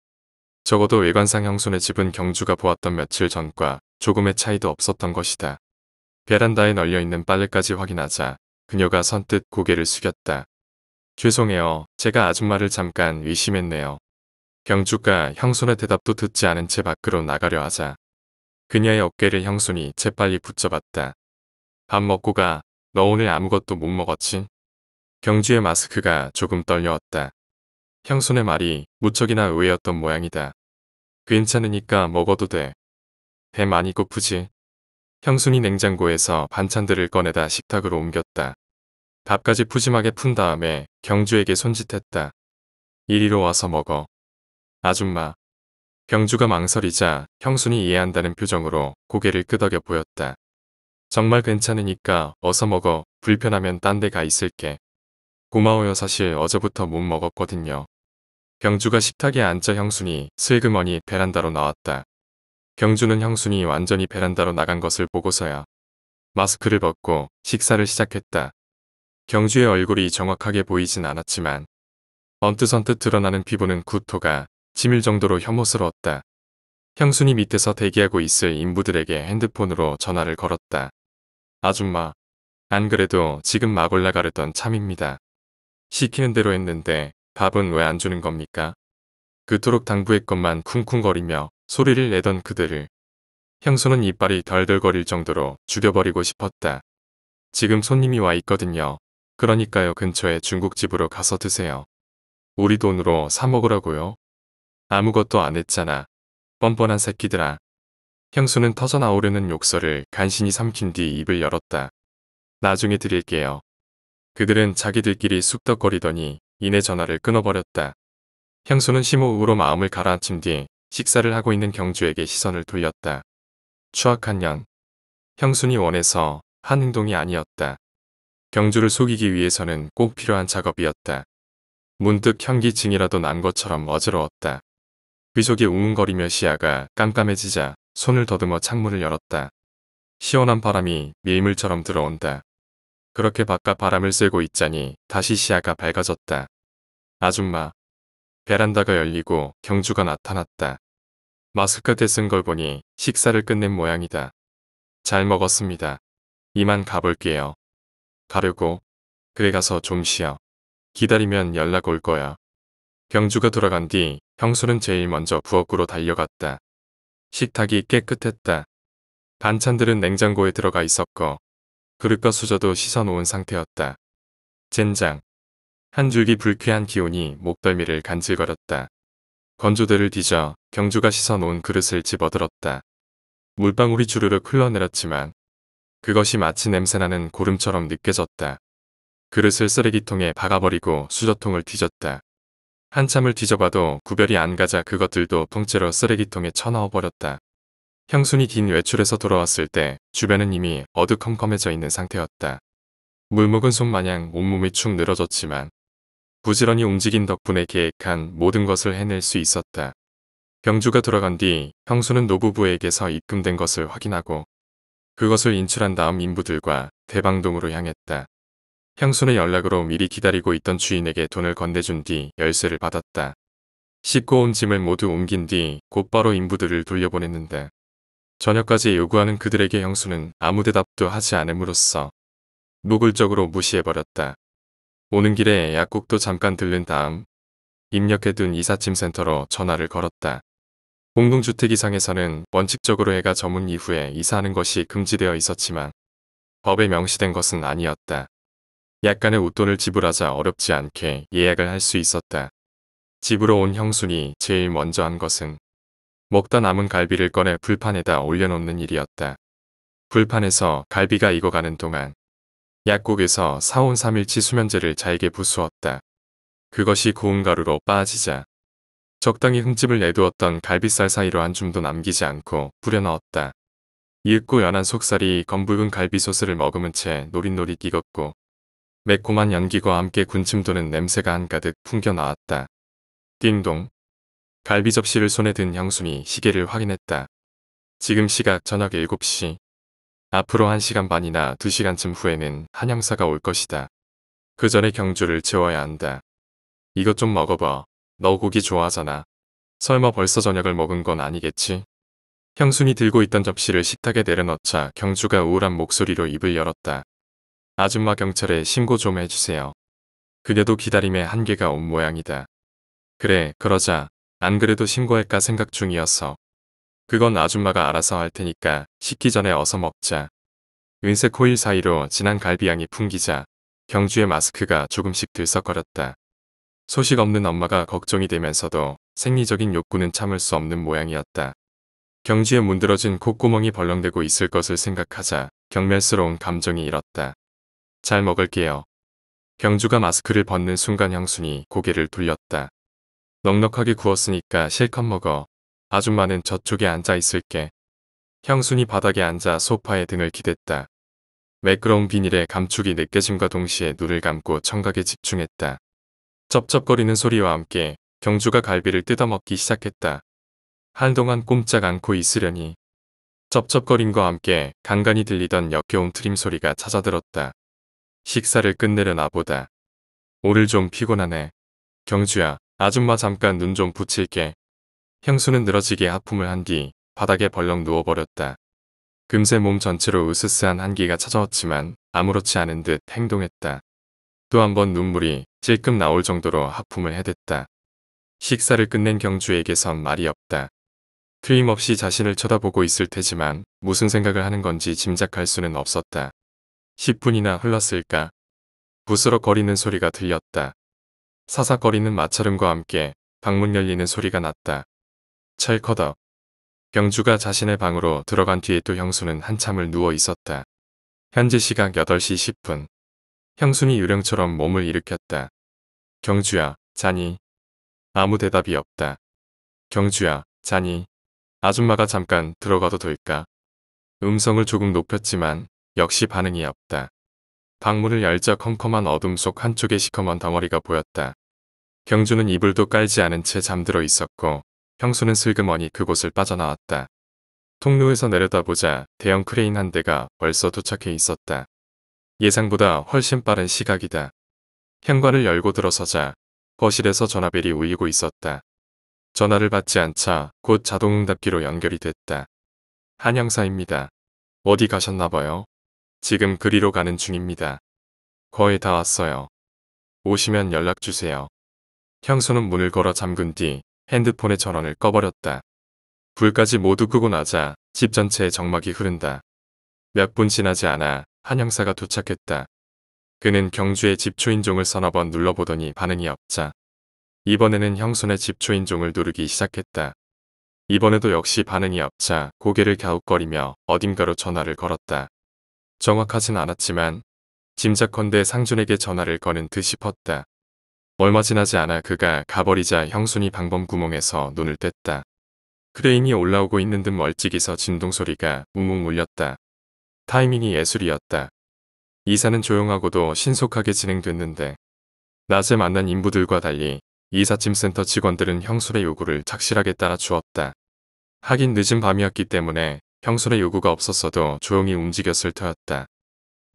적어도 외관상 형순의 집은 경주가 보았던 며칠 전과 조금의 차이도 없었던 것이다. 베란다에 널려있는 빨래까지 확인하자 그녀가 선뜻 고개를 숙였다. 죄송해요. 제가 아줌마를 잠깐 의심했네요. 경주가 형순의 대답도 듣지 않은 채 밖으로 나가려 하자 그녀의 어깨를 형순이 재빨리 붙잡았다. 밥 먹고 가. 너 오늘 아무것도 못 먹었지? 경주의 마스크가 조금 떨려왔다. 형순의 말이 무척이나 의외였던 모양이다. 괜찮으니까 먹어도 돼. 배 많이 고프지? 형순이 냉장고에서 반찬들을 꺼내다 식탁으로 옮겼다. 밥까지 푸짐하게 푼 다음에 경주에게 손짓했다. 이리로 와서 먹어. 아줌마. 경주가 망설이자 형순이 이해한다는 표정으로 고개를 끄덕여 보였다. 정말 괜찮으니까 어서 먹어. 불편하면 딴 데 가 있을게. 고마워요. 사실 어제부터 못 먹었거든요. 경주가 식탁에 앉자 형순이 슬그머니 베란다로 나왔다. 경주는 형순이 완전히 베란다로 나간 것을 보고서야 마스크를 벗고 식사를 시작했다. 경주의 얼굴이 정확하게 보이진 않았지만 언뜻언뜻 드러나는 피부는 구토가 치밀 정도로 혐오스러웠다. 형순이 밑에서 대기하고 있을 인부들에게 핸드폰으로 전화를 걸었다. 아줌마, 안 그래도 지금 막 올라가려던 참입니다. 시키는 대로 했는데 밥은 왜 안 주는 겁니까? 그토록 당부했건만 쿵쿵거리며 소리를 내던 그들을 형수는 이빨이 덜덜거릴 정도로 죽여버리고 싶었다. 지금 손님이 와 있거든요. 그러니까요 근처에 중국집으로 가서 드세요. 우리 돈으로 사 먹으라고요? 아무것도 안 했잖아. 뻔뻔한 새끼들아. 형수는 터져나오려는 욕설을 간신히 삼킨 뒤 입을 열었다. 나중에 드릴게요. 그들은 자기들끼리 쑥덕거리더니 이내 전화를 끊어버렸다. 형수는 심호흡으로 마음을 가라앉힌 뒤 식사를 하고 있는 경주에게 시선을 돌렸다. 추악한 년. 형순이 원해서 한 행동이 아니었다. 경주를 속이기 위해서는 꼭 필요한 작업이었다. 문득 현기증이라도 난 것처럼 어지러웠다. 귀속이 웅웅거리며 시야가 깜깜해지자 손을 더듬어 창문을 열었다. 시원한 바람이 밀물처럼 들어온다. 그렇게 바깥 바람을 쐬고 있자니 다시 시야가 밝아졌다. 아줌마. 베란다가 열리고 경주가 나타났다. 마스크대 쓴 걸 보니 식사를 끝낸 모양이다. 잘 먹었습니다. 이만 가볼게요. 가려고? 그래 가서 좀 쉬어. 기다리면 연락 올 거야. 경주가 돌아간 뒤 형수는 제일 먼저 부엌으로 달려갔다. 식탁이 깨끗했다. 반찬들은 냉장고에 들어가 있었고 그릇과 수저도 씻어놓은 상태였다. 젠장. 한 줄기 불쾌한 기운이 목덜미를 간질거렸다. 건조대를 뒤져 경주가 씻어놓은 그릇을 집어들었다. 물방울이 주르륵 흘러내렸지만 그것이 마치 냄새나는 고름처럼 느껴졌다. 그릇을 쓰레기통에 박아버리고 수저통을 뒤졌다. 한참을 뒤져봐도 구별이 안 가자 그것들도 통째로 쓰레기통에 쳐넣어버렸다. 형순이 긴 외출에서 돌아왔을 때 주변은 이미 어두컴컴해져 있는 상태였다. 물먹은 손마냥 온몸이 축 늘어졌지만 부지런히 움직인 덕분에 계획한 모든 것을 해낼 수 있었다. 경주가 돌아간 뒤 형수는 노부부에게서 입금된 것을 확인하고 그것을 인출한 다음 인부들과 대방동으로 향했다. 형수는 연락으로 미리 기다리고 있던 주인에게 돈을 건네준 뒤 열쇠를 받았다. 싣고 온 짐을 모두 옮긴 뒤 곧바로 인부들을 돌려보냈는데 저녁까지 요구하는 그들에게 형수는 아무 대답도 하지 않음으로써 노골적으로 무시해버렸다. 오는 길에 약국도 잠깐 들른 다음 입력해둔 이삿짐센터로 전화를 걸었다. 공동주택 이상에서는 원칙적으로 해가 저문 이후에 이사하는 것이 금지되어 있었지만 법에 명시된 것은 아니었다. 약간의 웃돈을 지불하자 어렵지 않게 예약을 할 수 있었다. 집으로 온 형순이 제일 먼저 한 것은 먹다 남은 갈비를 꺼내 불판에다 올려놓는 일이었다. 불판에서 갈비가 익어가는 동안 약국에서 사온 3일치 수면제를 잘게 부수었다. 그것이 고운 가루로 빠지자 적당히 흠집을 내두었던 갈비살 사이로 한 줌도 남기지 않고 뿌려 넣었다. 이윽고 연한 속살이 검붉은 갈비소스를 머금은 채 노릿노릿 익었고 매콤한 연기와 함께 군침 도는 냄새가 한가득 풍겨 나왔다. 띵동. 갈비 접시를 손에 든 형순이 시계를 확인했다. 지금 시각 저녁 7시. 앞으로 1시간 반이나 2시간쯤 후에는 한 형사가 올 것이다. 그 전에 경주를 채워야 한다. 이것 좀 먹어봐. 너 고기 좋아하잖아. 설마 벌써 저녁을 먹은 건 아니겠지? 형순이 들고 있던 접시를 식탁에 내려놓자 경주가 우울한 목소리로 입을 열었다. 아줌마 경찰에 신고 좀 해주세요. 그녀도 기다림의 한계가 온 모양이다. 그래, 그러자. 안 그래도 신고할까 생각 중이었어. 그건 아줌마가 알아서 할 테니까 식기 전에 어서 먹자. 은색 코일 사이로 진한 갈비향이 풍기자 경주의 마스크가 조금씩 들썩거렸다. 소식 없는 엄마가 걱정이 되면서도 생리적인 욕구는 참을 수 없는 모양이었다. 경주의 문드러진 콧구멍이 벌렁대고 있을 것을 생각하자 경멸스러운 감정이 일었다. 잘 먹을게요. 경주가 마스크를 벗는 순간 형순이 고개를 돌렸다. 넉넉하게 구웠으니까 실컷 먹어. 아줌마는 저쪽에 앉아 있을게. 형순이 바닥에 앉아 소파에 등을 기댔다. 매끄러운 비닐에 감촉이 느껴짐과 동시에 눈을 감고 청각에 집중했다. 쩝쩝거리는 소리와 함께 경주가 갈비를 뜯어먹기 시작했다. 한동안 꼼짝 않고 있으려니 쩝쩝거림과 함께 간간히 들리던 역겨운 트림 소리가 찾아들었다. 식사를 끝내려나 보다. 오늘 좀 피곤하네. 경주야, 아줌마 잠깐 눈 좀 붙일게. 형수는 늘어지게 하품을 한 뒤 바닥에 벌렁 누워버렸다. 금세 몸 전체로 으스스한 한기가 찾아왔지만 아무렇지 않은 듯 행동했다. 또 한 번 눈물이 찔끔 나올 정도로 하품을 해댔다. 식사를 끝낸 경주에게선 말이 없다. 틀림없이 자신을 쳐다보고 있을 테지만 무슨 생각을 하는 건지 짐작할 수는 없었다. 10분이나 흘렀을까? 부스럭거리는 소리가 들렸다. 사삭거리는 마찰음과 함께 방문 열리는 소리가 났다. 철커덕. 경주가 자신의 방으로 들어간 뒤에 또 형수는 한참을 누워 있었다. 현재 시각 8시 10분. 형순이 유령처럼 몸을 일으켰다. 경주야, 자니? 아무 대답이 없다. 경주야, 자니? 아줌마가 잠깐 들어가도 될까? 음성을 조금 높였지만 역시 반응이 없다. 방문을 열자 컴컴한 어둠 속 한쪽에 시커먼 덩어리가 보였다. 경주는 이불도 깔지 않은 채 잠들어 있었고 형수는 슬그머니 그곳을 빠져나왔다. 통로에서 내려다보자 대형 크레인 한 대가 벌써 도착해 있었다. 예상보다 훨씬 빠른 시각이다. 현관을 열고 들어서자 거실에서 전화벨이 울리고 있었다. 전화를 받지 않자 곧 자동응답기로 연결이 됐다. 한 형사입니다. 어디 가셨나봐요. 지금 그리로 가는 중입니다. 거의 다 왔어요. 오시면 연락주세요. 형수는 문을 걸어 잠근 뒤 핸드폰의 전원을 꺼버렸다. 불까지 모두 끄고 나자 집 전체에 정막이 흐른다. 몇 분 지나지 않아 한 형사가 도착했다. 그는 경주의 집 초인종을 서너 번 눌러보더니 반응이 없자 이번에는 형순의 집 초인종을 누르기 시작했다. 이번에도 역시 반응이 없자 고개를 갸웃거리며 어딘가로 전화를 걸었다. 정확하진 않았지만 짐작컨대 상준에게 전화를 거는 듯 싶었다. 얼마 지나지 않아 그가 가버리자 형순이 방범 구멍에서 눈을 뗐다. 크레인이 올라오고 있는 듯 멀찍이서 진동 소리가 웅웅 울렸다. 타이밍이 예술이었다. 이사는 조용하고도 신속하게 진행됐는데 낮에 만난 인부들과 달리 이삿짐센터 직원들은 형순의 요구를 착실하게 따라 주었다. 하긴 늦은 밤이었기 때문에 형순의 요구가 없었어도 조용히 움직였을 터였다.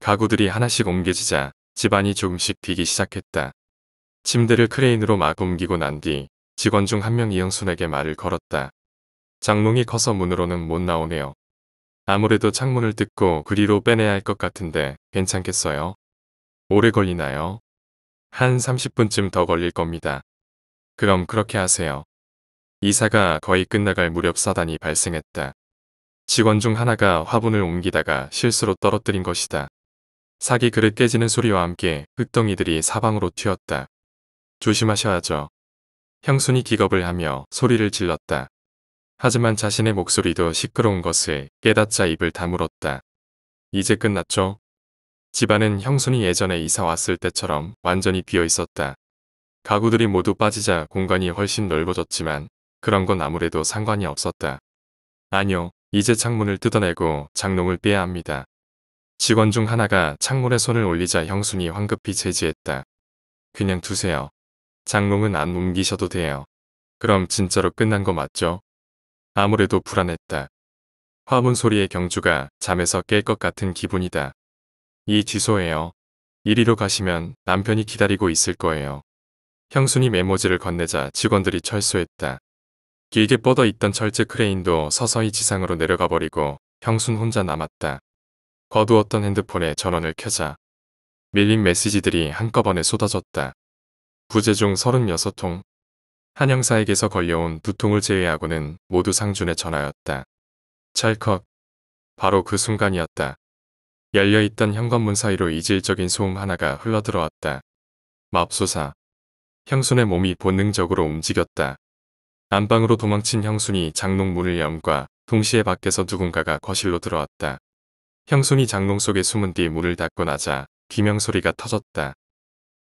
가구들이 하나씩 옮겨지자 집안이 조금씩 비기 시작했다. 침대를 크레인으로 막 옮기고 난 뒤 직원 중 한 명이 형순에게 말을 걸었다. 장롱이 커서 문으로는 못 나오네요. 아무래도 창문을 뜯고 그리로 빼내야 할 것 같은데 괜찮겠어요? 오래 걸리나요? 한 30분쯤 더 걸릴 겁니다. 그럼 그렇게 하세요. 이사가 거의 끝나갈 무렵 사단이 발생했다. 직원 중 하나가 화분을 옮기다가 실수로 떨어뜨린 것이다. 사기 그릇 깨지는 소리와 함께 흙덩이들이 사방으로 튀었다. 조심하셔야죠. 형순이 기겁을 하며 소리를 질렀다. 하지만 자신의 목소리도 시끄러운 것을 깨닫자 입을 다물었다. 이제 끝났죠? 집안은 형순이 예전에 이사 왔을 때처럼 완전히 비어 있었다. 가구들이 모두 빠지자 공간이 훨씬 넓어졌지만 그런 건 아무래도 상관이 없었다. 아니요, 이제 창문을 뜯어내고 장롱을 빼야 합니다. 직원 중 하나가 창문에 손을 올리자 형순이 황급히 제지했다. 그냥 두세요. 장롱은 안 옮기셔도 돼요. 그럼 진짜로 끝난 거 맞죠? 아무래도 불안했다. 화분 소리에 경주가 잠에서 깰 것 같은 기분이다. 이 주소예요. 이리로 가시면 남편이 기다리고 있을 거예요. 형순이 메모지를 건네자 직원들이 철수했다. 길게 뻗어 있던 철제 크레인도 서서히 지상으로 내려가 버리고 형순 혼자 남았다. 거두었던 핸드폰에 전원을 켜자 밀린 메시지들이 한꺼번에 쏟아졌다. 부재중 36통. 한 형사에게서 걸려온 2통을 제외하고는 모두 상준의 전화였다. 찰컥. 바로 그 순간이었다. 열려있던 현관문 사이로 이질적인 소음 하나가 흘러들어왔다. 맙소사. 형순의 몸이 본능적으로 움직였다. 안방으로 도망친 형순이 장롱 문을 염과 동시에 밖에서 누군가가 거실로 들어왔다. 형순이 장롱 속에 숨은 뒤 문을 닫고 나자 비명소리가 터졌다.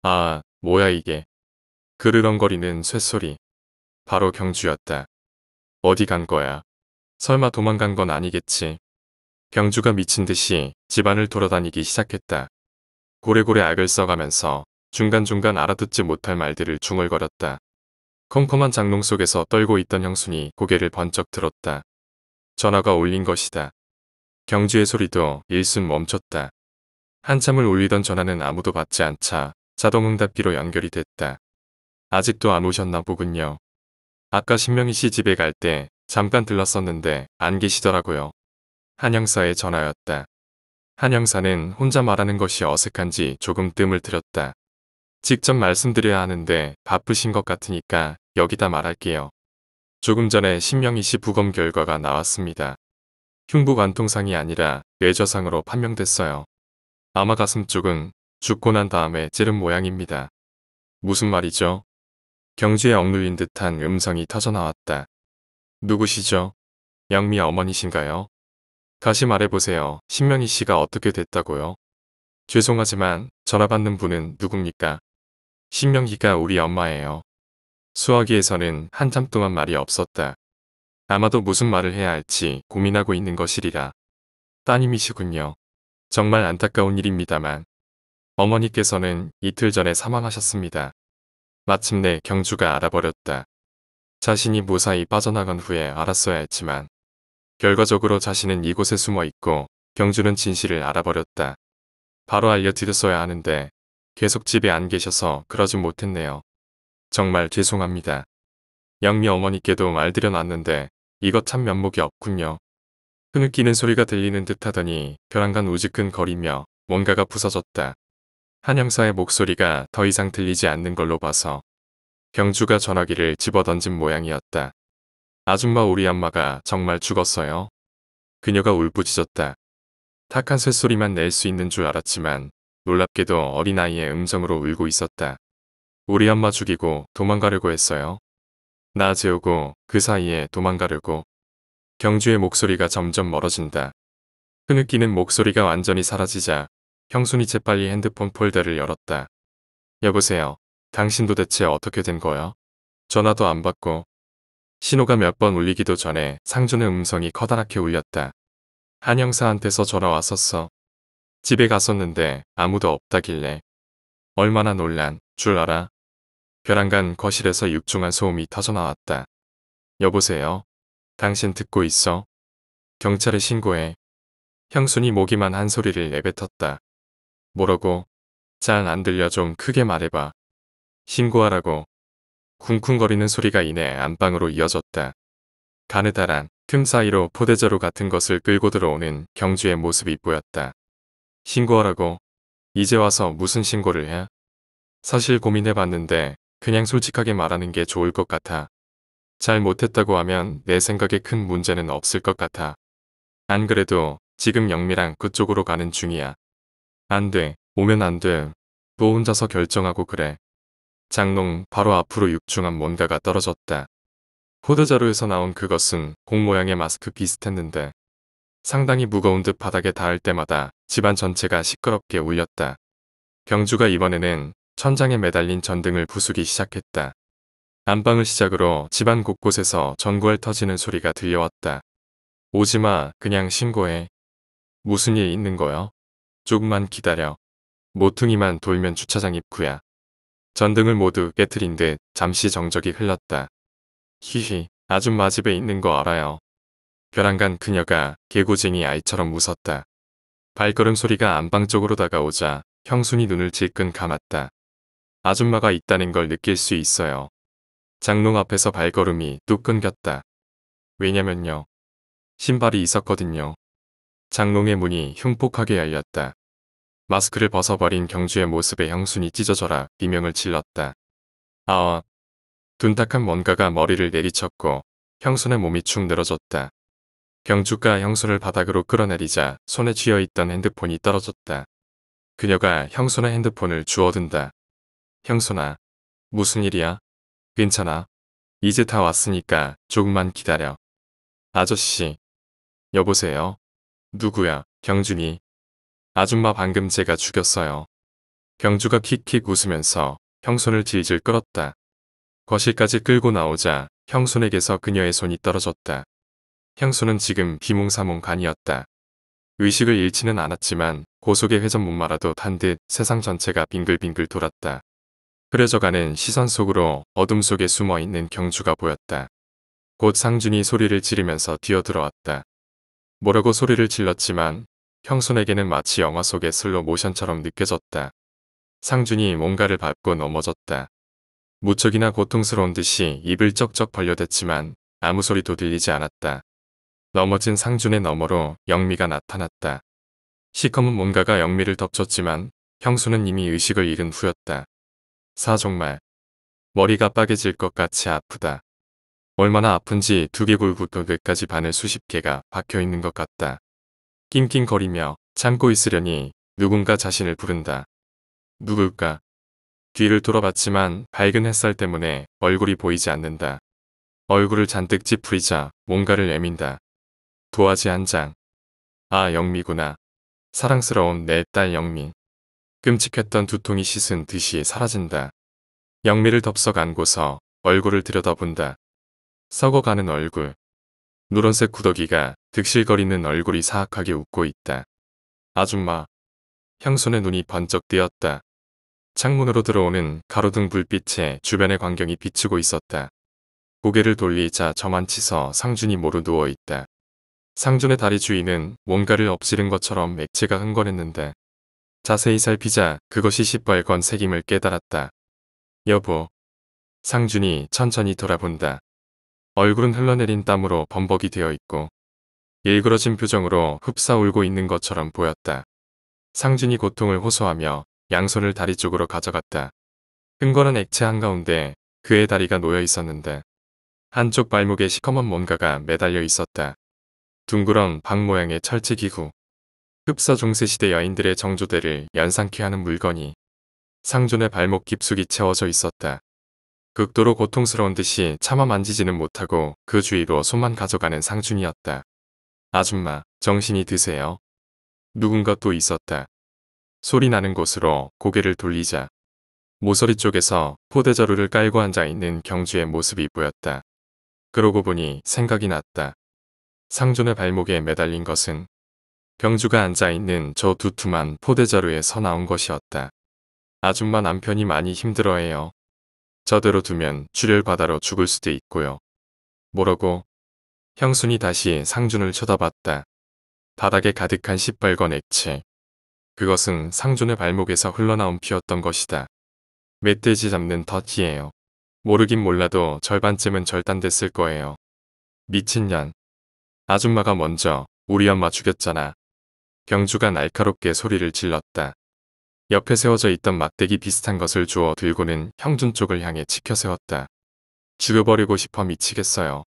아, 뭐야 이게. 그르렁거리는 쇳소리. 바로 경주였다. 어디 간 거야? 설마 도망간 건 아니겠지. 경주가 미친 듯이 집안을 돌아다니기 시작했다. 고래고래 악을 써가면서 중간중간 알아듣지 못할 말들을 중얼거렸다. 컴컴한 장롱 속에서 떨고 있던 형순이 고개를 번쩍 들었다. 전화가 울린 것이다. 경주의 소리도 일순 멈췄다. 한참을 울리던 전화는 아무도 받지 않자 자동응답기로 연결이 됐다. 아직도 안 오셨나 보군요. 아까 신명희 씨 집에 갈 때 잠깐 들렀었는데 안 계시더라고요. 한 형사의 전화였다. 한 형사는 혼자 말하는 것이 어색한지 조금 뜸을 들였다. 직접 말씀드려야 하는데 바쁘신 것 같으니까 여기다 말할게요. 조금 전에 신명희 씨 부검 결과가 나왔습니다. 흉부관통상이 아니라 뇌저상으로 판명됐어요. 아마 가슴 쪽은 죽고 난 다음에 찌른 모양입니다. 무슨 말이죠? 경주에 억눌린 듯한 음성이 터져나왔다. 누구시죠? 영미 어머니신가요? 다시 말해보세요. 신명희 씨가 어떻게 됐다고요? 죄송하지만 전화 받는 분은 누굽니까? 신명희가 우리 엄마예요. 수화기에서는 한참 동안 말이 없었다. 아마도 무슨 말을 해야 할지 고민하고 있는 것이리라. 따님이시군요. 정말 안타까운 일입니다만 어머니께서는 이틀 전에 사망하셨습니다. 마침내 경주가 알아버렸다. 자신이 무사히 빠져나간 후에 알았어야 했지만 결과적으로 자신은 이곳에 숨어 있고 경주는 진실을 알아버렸다. 바로 알려드렸어야 하는데 계속 집에 안 계셔서 그러진 못했네요. 정말 죄송합니다. 영미 어머니께도 말드려놨는데 이것 참 면목이 없군요. 흐느끼는 소리가 들리는 듯 하더니 벼랑간 우즈끈거리며 뭔가가 부서졌다. 한영사의 목소리가 더 이상 들리지 않는 걸로 봐서 경주가 전화기를 집어던진 모양이었다. 아줌마 우리 엄마가 정말 죽었어요. 그녀가 울부짖었다. 탁한 쇳소리만 낼 수 있는 줄 알았지만 놀랍게도 어린아이의 음성으로 울고 있었다. 우리 엄마 죽이고 도망가려고 했어요. 나 재우고 그 사이에 도망가려고. 경주의 목소리가 점점 멀어진다. 흐느끼는 목소리가 완전히 사라지자 형순이 재빨리 핸드폰 폴더를 열었다. 여보세요. 당신 도대체 어떻게 된 거야? 전화도 안 받고. 신호가 몇 번 울리기도 전에 상준의 음성이 커다랗게 울렸다. 한영사한테서 전화 왔었어. 집에 갔었는데 아무도 없다길래. 얼마나 놀란 줄 알아? 벼랑간 거실에서 육중한 소음이 터져나왔다. 여보세요? 당신 듣고 있어? 경찰에 신고해. 형순이 모기만 한 소리를 내뱉었다. 뭐라고? 잘 안 들려 좀 크게 말해봐. 신고하라고. 쿵쿵거리는 소리가 이내 안방으로 이어졌다. 가느다란 틈 사이로 포대자루 같은 것을 끌고 들어오는 경주의 모습이 보였다. 신고하라고? 이제 와서 무슨 신고를 해? 사실 고민해봤는데 그냥 솔직하게 말하는 게 좋을 것 같아. 잘 못했다고 하면 내 생각에 큰 문제는 없을 것 같아. 안 그래도 지금 영미랑 그쪽으로 가는 중이야. 안 돼. 오면 안 돼. 너 혼자서 결정하고 그래. 장롱 바로 앞으로 육중한 뭔가가 떨어졌다. 포대자루에서 나온 그것은 공 모양의 마스크 비슷했는데 상당히 무거운 듯 바닥에 닿을 때마다 집안 전체가 시끄럽게 울렸다. 경주가 이번에는 천장에 매달린 전등을 부수기 시작했다. 안방을 시작으로 집안 곳곳에서 전구알 터지는 소리가 들려왔다. 오지마, 그냥 신고해. 무슨 일 있는 거야? 조금만 기다려. 모퉁이만 돌면 주차장 입구야. 전등을 모두 깨트린 듯 잠시 정적이 흘렀다. 히히, 아줌마 집에 있는 거 알아요. 벼랑간 그녀가 개구쟁이 아이처럼 웃었다. 발걸음 소리가 안방 쪽으로 다가오자 형순이 눈을 질끈 감았다. 아줌마가 있다는 걸 느낄 수 있어요. 장롱 앞에서 발걸음이 뚝 끊겼다. 왜냐면요. 신발이 있었거든요. 장롱의 문이 흉폭하게 열렸다. 마스크를 벗어버린 경주의 모습에 형순이 찢어져라 비명을 질렀다. 아아. 둔탁한 뭔가가 머리를 내리쳤고 형순의 몸이 축 늘어졌다. 경주가 형순을 바닥으로 끌어내리자 손에 쥐어있던 핸드폰이 떨어졌다. 그녀가 형순의 핸드폰을 주워든다. 형순아. 무슨 일이야? 괜찮아. 이제 다 왔으니까 조금만 기다려. 아저씨. 여보세요? 누구야? 경준이. 아줌마 방금 제가 죽였어요. 경주가 킥킥 웃으면서 형순을 질질 끌었다. 거실까지 끌고 나오자 형순에게서 그녀의 손이 떨어졌다. 형순은 지금 비몽사몽간이었다. 의식을 잃지는 않았지만 고속의 회전목마라도 탄 듯 세상 전체가 빙글빙글 돌았다. 흐려져가는 시선 속으로 어둠 속에 숨어있는 경주가 보였다. 곧 상준이 소리를 지르면서 뛰어들어왔다. 뭐라고 소리를 질렀지만 형순에게는 마치 영화 속의 슬로 모션처럼 느껴졌다. 상준이 뭔가를 밟고 넘어졌다. 무척이나 고통스러운 듯이 입을 쩍쩍 벌려댔지만 아무 소리도 들리지 않았다. 넘어진 상준의 너머로 영미가 나타났다. 시커먼 뭔가가 영미를 덮쳤지만 형수는 이미 의식을 잃은 후였다. 정말. 머리가 빠개질 것 같이 아프다. 얼마나 아픈지 두개골부터 뇌까지 바늘 수십 개가 박혀 있는 것 같다. 낑낑거리며 참고 있으려니 누군가 자신을 부른다. 누굴까? 뒤를 돌아봤지만 밝은 햇살 때문에 얼굴이 보이지 않는다. 얼굴을 잔뜩 찌푸리자 뭔가를 내민다. 도화지 한 장. 아, 영미구나. 사랑스러운 내 딸 영미. 끔찍했던 두통이 씻은 듯이 사라진다. 영미를 덥석 안고서 얼굴을 들여다본다. 썩어가는 얼굴. 누런색 구더기가 득실거리는 얼굴이 사악하게 웃고 있다. 아줌마. 형순의 눈이 번쩍 뜨였다. 창문으로 들어오는 가로등 불빛에 주변의 광경이 비추고 있었다. 고개를 돌리자 저만치서 상준이 모두 누워있다. 상준의 다리 주위는 뭔가를 엎지른 것처럼 액체가 흥건했는데 자세히 살피자 그것이 시뻘건 색임을 깨달았다. 여보. 상준이 천천히 돌아본다. 얼굴은 흘러내린 땀으로 범벅이 되어 있고 일그러진 표정으로 흡사 울고 있는 것처럼 보였다. 상준이 고통을 호소하며 양손을 다리 쪽으로 가져갔다. 흥건한 액체 한가운데 그의 다리가 놓여 있었는데 한쪽 발목에 시커먼 뭔가가 매달려 있었다. 둥그런 박 모양의 철제기구. 흡사 중세시대 여인들의 정조대를 연상케 하는 물건이 상준의 발목 깊숙이 채워져 있었다. 극도로 고통스러운 듯이 차마 만지지는 못하고 그 주위로 손만 가져가는 상준이었다. 아줌마, 정신이 드세요. 누군가 또 있었다. 소리 나는 곳으로 고개를 돌리자 모서리 쪽에서 포대자루를 깔고 앉아있는 경주의 모습이 보였다. 그러고 보니 생각이 났다. 상준의 발목에 매달린 것은 경주가 앉아있는 저 두툼한 포대자루에서 나온 것이었다. 아줌마 남편이 많이 힘들어해요. 저대로 두면 출혈바다로 죽을 수도 있고요. 뭐라고? 형순이 다시 상준을 쳐다봤다. 바닥에 가득한 시뻘건 액체. 그것은 상준의 발목에서 흘러나온 피였던 것이다. 멧돼지 잡는 덫이에요. 모르긴 몰라도 절반쯤은 절단됐을 거예요. 미친년. 아줌마가 먼저 우리 엄마 죽였잖아. 경주가 날카롭게 소리를 질렀다. 옆에 세워져 있던 막대기 비슷한 것을 주워 들고는 형준 쪽을 향해 치켜 세웠다. 죽여버리고 싶어 미치겠어요.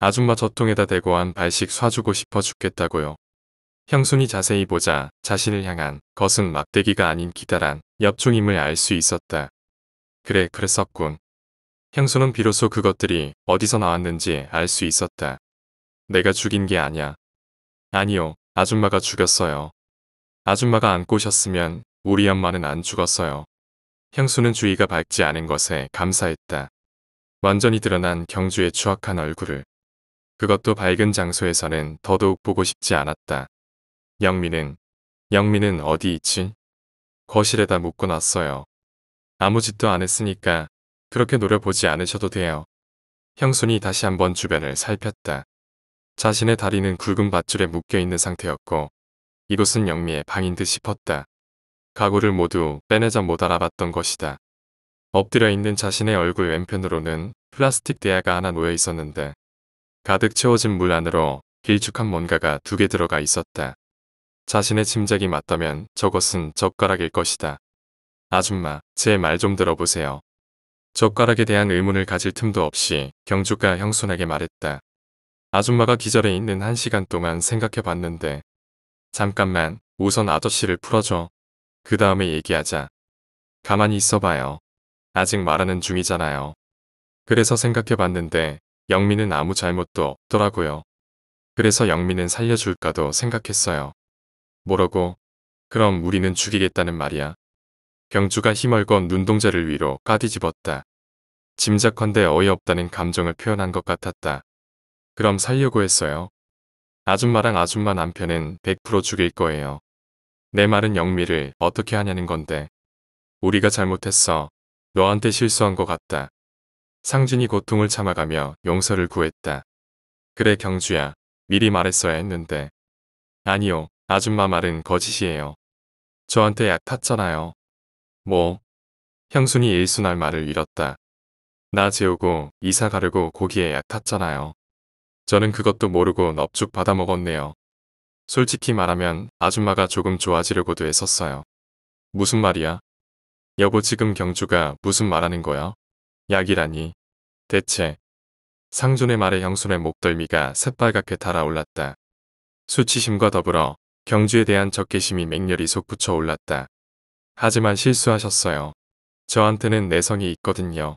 아줌마 저통에다 대고 한 발씩 쏴주고 싶어 죽겠다고요. 형순이 자세히 보자 자신을 향한 것은 막대기가 아닌 기다란 엽총임을 알 수 있었다. 그래, 그랬었군. 형수는 비로소 그것들이 어디서 나왔는지 알 수 있었다. 내가 죽인 게 아니야. 아니요, 아줌마가 죽였어요. 아줌마가 안 꼬셨으면 우리 엄마는 안 죽었어요. 형수는 주의가 밝지 않은 것에 감사했다. 완전히 드러난 경주의 추악한 얼굴을. 그것도 밝은 장소에서는 더더욱 보고 싶지 않았다. 영미는 어디 있지? 거실에다 묶어놨어요. 아무 짓도 안 했으니까 그렇게 노려보지 않으셔도 돼요. 형순이 다시 한번 주변을 살폈다. 자신의 다리는 굵은 밧줄에 묶여있는 상태였고 이곳은 영미의 방인 듯 싶었다. 가구를 모두 빼내자 못 알아봤던 것이다. 엎드려 있는 자신의 얼굴 왼편으로는 플라스틱 대야가 하나 놓여 있었는데 가득 채워진 물 안으로 길쭉한 뭔가가 2개 들어가 있었다. 자신의 짐작이 맞다면 저것은 젓가락일 것이다. 아줌마, 제 말 좀 들어보세요. 젓가락에 대한 의문을 가질 틈도 없이 경주가 형순에게 말했다. 아줌마가 기절해 있는 1시간 동안 생각해 봤는데 잠깐만, 우선 아저씨를 풀어줘. 그 다음에 얘기하자. 가만히 있어봐요. 아직 말하는 중이잖아요. 그래서 생각해 봤는데 영미는 아무 잘못도 없더라고요. 그래서 영미는 살려줄까도 생각했어요. 뭐라고? 그럼 우리는 죽이겠다는 말이야. 경주가 힘얼건 눈동자를 위로 까뒤집었다. 짐작컨대 어이없다는 감정을 표현한 것 같았다. 그럼 살려고 했어요. 아줌마랑 아줌마 남편은 100% 죽일 거예요. 내 말은 영미를 어떻게 하냐는 건데. 우리가 잘못했어. 너한테 실수한 것 같다. 상준이 고통을 참아가며 용서를 구했다. 그래 경주야. 미리 말했어야 했는데. 아니요. 아줌마 말은 거짓이에요. 저한테 약 탔잖아요. 뭐? 형순이 일순할 말을 잃었다. 나 재우고 이사 가려고 고기에 약 탔잖아요. 저는 그것도 모르고 넙죽 받아먹었네요. 솔직히 말하면 아줌마가 조금 좋아지려고도 했었어요. 무슨 말이야? 여보 지금 경주가 무슨 말하는 거야? 약이라니. 대체. 상준의 말에 형순의 목덜미가 새빨갛게 달아올랐다. 수치심과 더불어 경주에 대한 적개심이 맹렬히 솟구쳐 올랐다. 하지만 실수하셨어요. 저한테는 내성이 있거든요.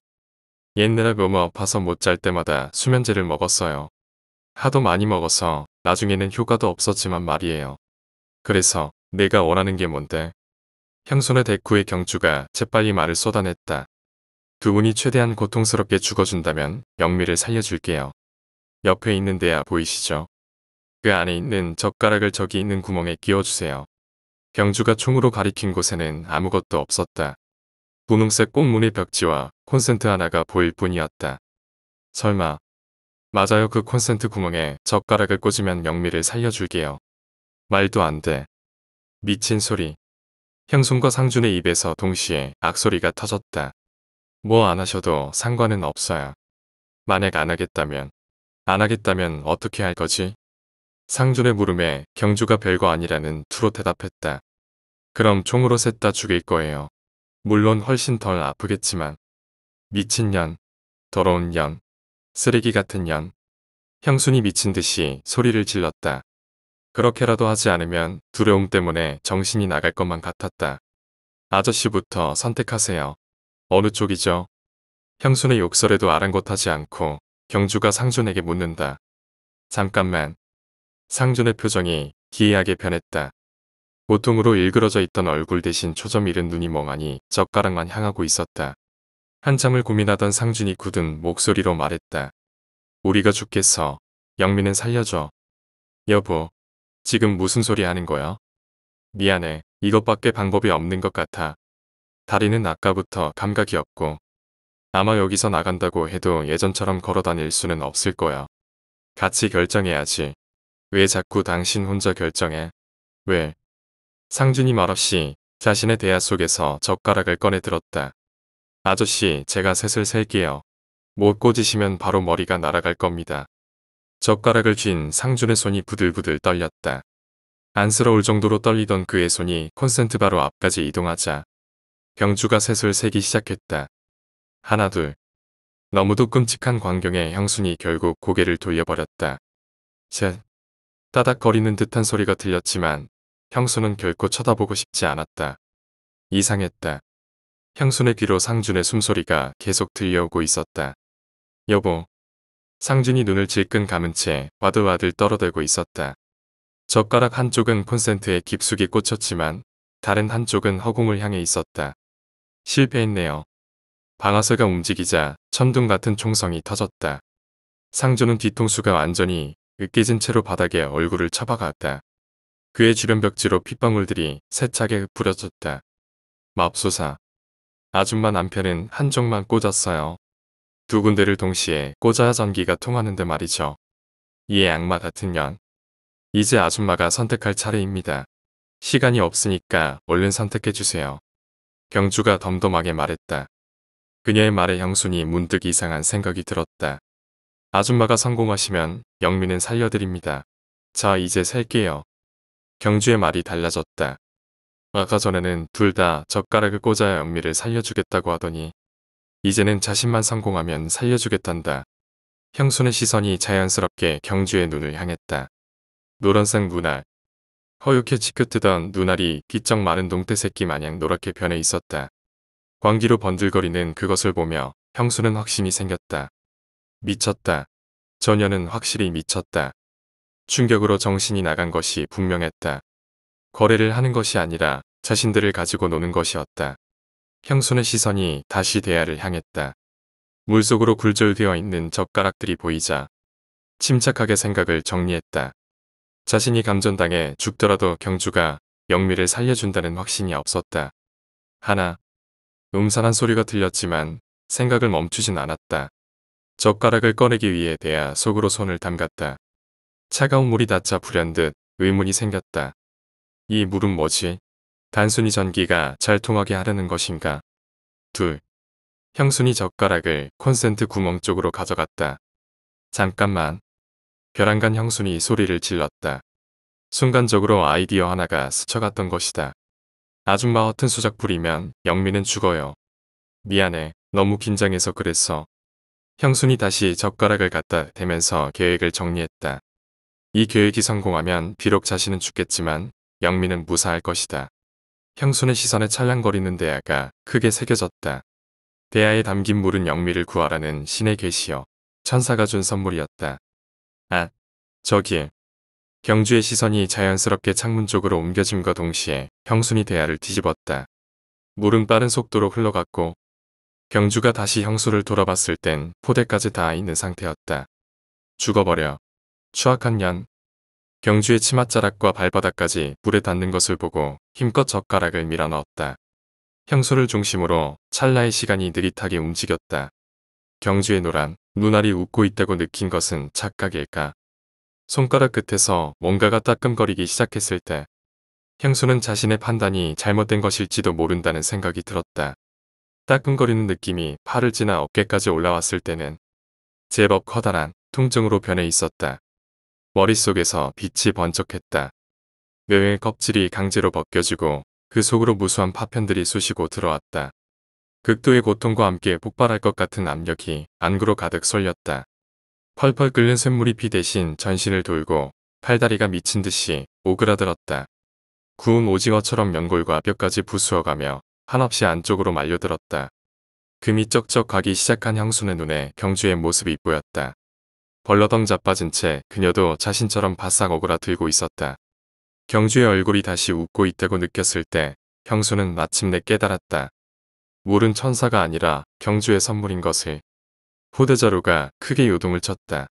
옛날에 너무 아파서 못 잘 때마다 수면제를 먹었어요. 하도 많이 먹어서 나중에는 효과도 없었지만 말이에요. 그래서 내가 원하는 게 뭔데? 형순의 대꾸에 경주가 재빨리 말을 쏟아냈다. 두 분이 최대한 고통스럽게 죽어준다면 영미를 살려줄게요. 옆에 있는 데야 보이시죠? 그 안에 있는 젓가락을 저기 있는 구멍에 끼워주세요. 경주가 총으로 가리킨 곳에는 아무것도 없었다. 분홍색 꽃무늬 벽지와 콘센트 하나가 보일 뿐이었다. 설마. 맞아요. 그 콘센트 구멍에 젓가락을 꽂으면 영미를 살려줄게요. 말도 안 돼. 미친 소리. 형순과 상준의 입에서 동시에 악소리가 터졌다. 뭐 안 하셔도 상관은 없어요. 만약 안 하겠다면 어떻게 할 거지? 상준의 물음에 경주가 별거 아니라는 투로 대답했다. 그럼 총으로 셋 다 죽일 거예요. 물론 훨씬 덜 아프겠지만. 미친년, 더러운 년, 쓰레기 같은 년. 형순이 미친 듯이 소리를 질렀다. 그렇게라도 하지 않으면 두려움 때문에 정신이 나갈 것만 같았다. 아저씨부터 선택하세요. 어느 쪽이죠? 형순의 욕설에도 아랑곳하지 않고 경주가 상준에게 묻는다. 잠깐만. 상준의 표정이 기이하게 변했다. 고통으로 일그러져 있던 얼굴 대신 초점 잃은 눈이 멍하니 젓가락만 향하고 있었다. 한참을 고민하던 상준이 굳은 목소리로 말했다. 우리가 죽겠어. 영미는 살려줘. 여보, 지금 무슨 소리 하는 거야? 미안해. 이것밖에 방법이 없는 것 같아. 다리는 아까부터 감각이 없고 아마 여기서 나간다고 해도 예전처럼 걸어 다닐 수는 없을 거야. 같이 결정해야지. 왜 자꾸 당신 혼자 결정해? 왜? 상준이 말없이 자신의 대화 속에서 젓가락을 꺼내 들었다. 아저씨, 제가 셋을 셀게요. 못 꽂으시면 바로 머리가 날아갈 겁니다. 젓가락을 쥔 상준의 손이 부들부들 떨렸다. 안쓰러울 정도로 떨리던 그의 손이 콘센트 바로 앞까지 이동하자 경주가 셋을 세기 시작했다. 하나 둘. 너무도 끔찍한 광경에 형순이 결국 고개를 돌려버렸다. 셋. 따닥거리는 듯한 소리가 들렸지만 형순은 결코 쳐다보고 싶지 않았다. 이상했다. 형순의 귀로 상준의 숨소리가 계속 들려오고 있었다. 여보. 상준이 눈을 질끈 감은 채 와들와들 떨어대고 있었다. 젓가락 한쪽은 콘센트에 깊숙이 꽂혔지만 다른 한쪽은 허공을 향해 있었다. 실패했네요. 방아쇠가 움직이자 천둥 같은 총성이 터졌다. 상준은 뒤통수가 완전히 으깨진 채로 바닥에 얼굴을 쳐박았다. 그의 주변 벽지로 핏방울들이 세차게 뿌려졌다. 맙소사. 아줌마 남편은 한쪽만 꽂았어요. 두 군데를 동시에 꽂아야 전기가 통하는데 말이죠. 이 악마 같은 년. 이제 아줌마가 선택할 차례입니다. 시간이 없으니까 얼른 선택해주세요. 경주가 덤덤하게 말했다. 그녀의 말에 형순이 문득 이상한 생각이 들었다. 아줌마가 성공하시면 영미는 살려드립니다. 자, 이제 셀게요. 경주의 말이 달라졌다. 아까 전에는 둘 다 젓가락을 꽂아야 영미를 살려주겠다고 하더니 이제는 자신만 성공하면 살려주겠단다. 형순의 시선이 자연스럽게 경주의 눈을 향했다. 노란색 눈알. 허옇게 치켜뜨던 눈알이 비쩍 마른 동태새끼 마냥 노랗게 변해 있었다. 광기로 번들거리는 그것을 보며 형수는 확신이 생겼다. 미쳤다. 저녀는 확실히 미쳤다. 충격으로 정신이 나간 것이 분명했다. 거래를 하는 것이 아니라 자신들을 가지고 노는 것이었다. 형순의 시선이 다시 대야를 향했다. 물속으로 굴절되어 있는 젓가락들이 보이자 침착하게 생각을 정리했다. 자신이 감전당해 죽더라도 경주가 영미를 살려준다는 확신이 없었다. 하나. 음산한 소리가 들렸지만 생각을 멈추진 않았다. 젓가락을 꺼내기 위해 대야 속으로 손을 담갔다. 차가운 물이 닿자 불현듯 의문이 생겼다. 이 물은 뭐지? 단순히 전기가 잘 통하게 하려는 것인가? 둘. 형순이 젓가락을 콘센트 구멍 쪽으로 가져갔다. 잠깐만. 벼랑간 형순이 소리를 질렀다. 순간적으로 아이디어 하나가 스쳐갔던 것이다. 아줌마 허튼 수작 부리면 영미는 죽어요. 미안해. 너무 긴장해서 그랬어. 형순이 다시 젓가락을 갖다 대면서 계획을 정리했다. 이 계획이 성공하면 비록 자신은 죽겠지만 영미는 무사할 것이다. 형순의 시선에 찰랑거리는 대야가 크게 새겨졌다. 대야에 담긴 물은 영미를 구하라는 신의 계시여. 천사가 준 선물이었다. 아, 저기. 경주의 시선이 자연스럽게 창문 쪽으로 옮겨짐과 동시에 형순이 대야를 뒤집었다. 물은 빠른 속도로 흘러갔고 경주가 다시 형수를 돌아봤을 땐 포대까지 닿아 있는 상태였다. 죽어버려. 추악한 년. 경주의 치맛자락과 발바닥까지 물에 닿는 것을 보고 힘껏 젓가락을 밀어 넣었다. 형수를 중심으로 찰나의 시간이 느릿하게 움직였다. 경주의 노란 눈알이 웃고 있다고 느낀 것은 착각일까? 손가락 끝에서 뭔가가 따끔거리기 시작했을 때 형수는 자신의 판단이 잘못된 것일지도 모른다는 생각이 들었다. 따끔거리는 느낌이 팔을 지나 어깨까지 올라왔을 때는 제법 커다란 통증으로 변해 있었다. 머릿속에서 빛이 번쩍했다. 뇌의 껍질이 강제로 벗겨지고 그 속으로 무수한 파편들이 쑤시고 들어왔다. 극도의 고통과 함께 폭발할 것 같은 압력이 안구로 가득 쏠렸다. 펄펄 끓는 쇳물이 피 대신 전신을 돌고 팔다리가 미친 듯이 오그라들었다. 구운 오징어처럼 연골과 뼈까지 부수어가며 한없이 안쪽으로 말려들었다. 금이 쩍쩍 가기 시작한 형순의 눈에 경주의 모습이 보였다. 벌러덩 자빠진 채 그녀도 자신처럼 바싹 오그라들고 있었다. 경주의 얼굴이 다시 웃고 있다고 느꼈을 때 형수는 마침내 깨달았다. 물은 천사가 아니라 경주의 선물인 것을. 포대자루가 크게 요동을 쳤다.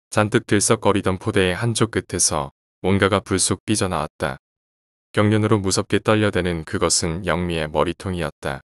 잔뜩 들썩거리던 포대의 한쪽 끝에서 뭔가가 불쑥 삐져나왔다. 경련으로 무섭게 떨려대는 그것은 영미의 머리통이었다.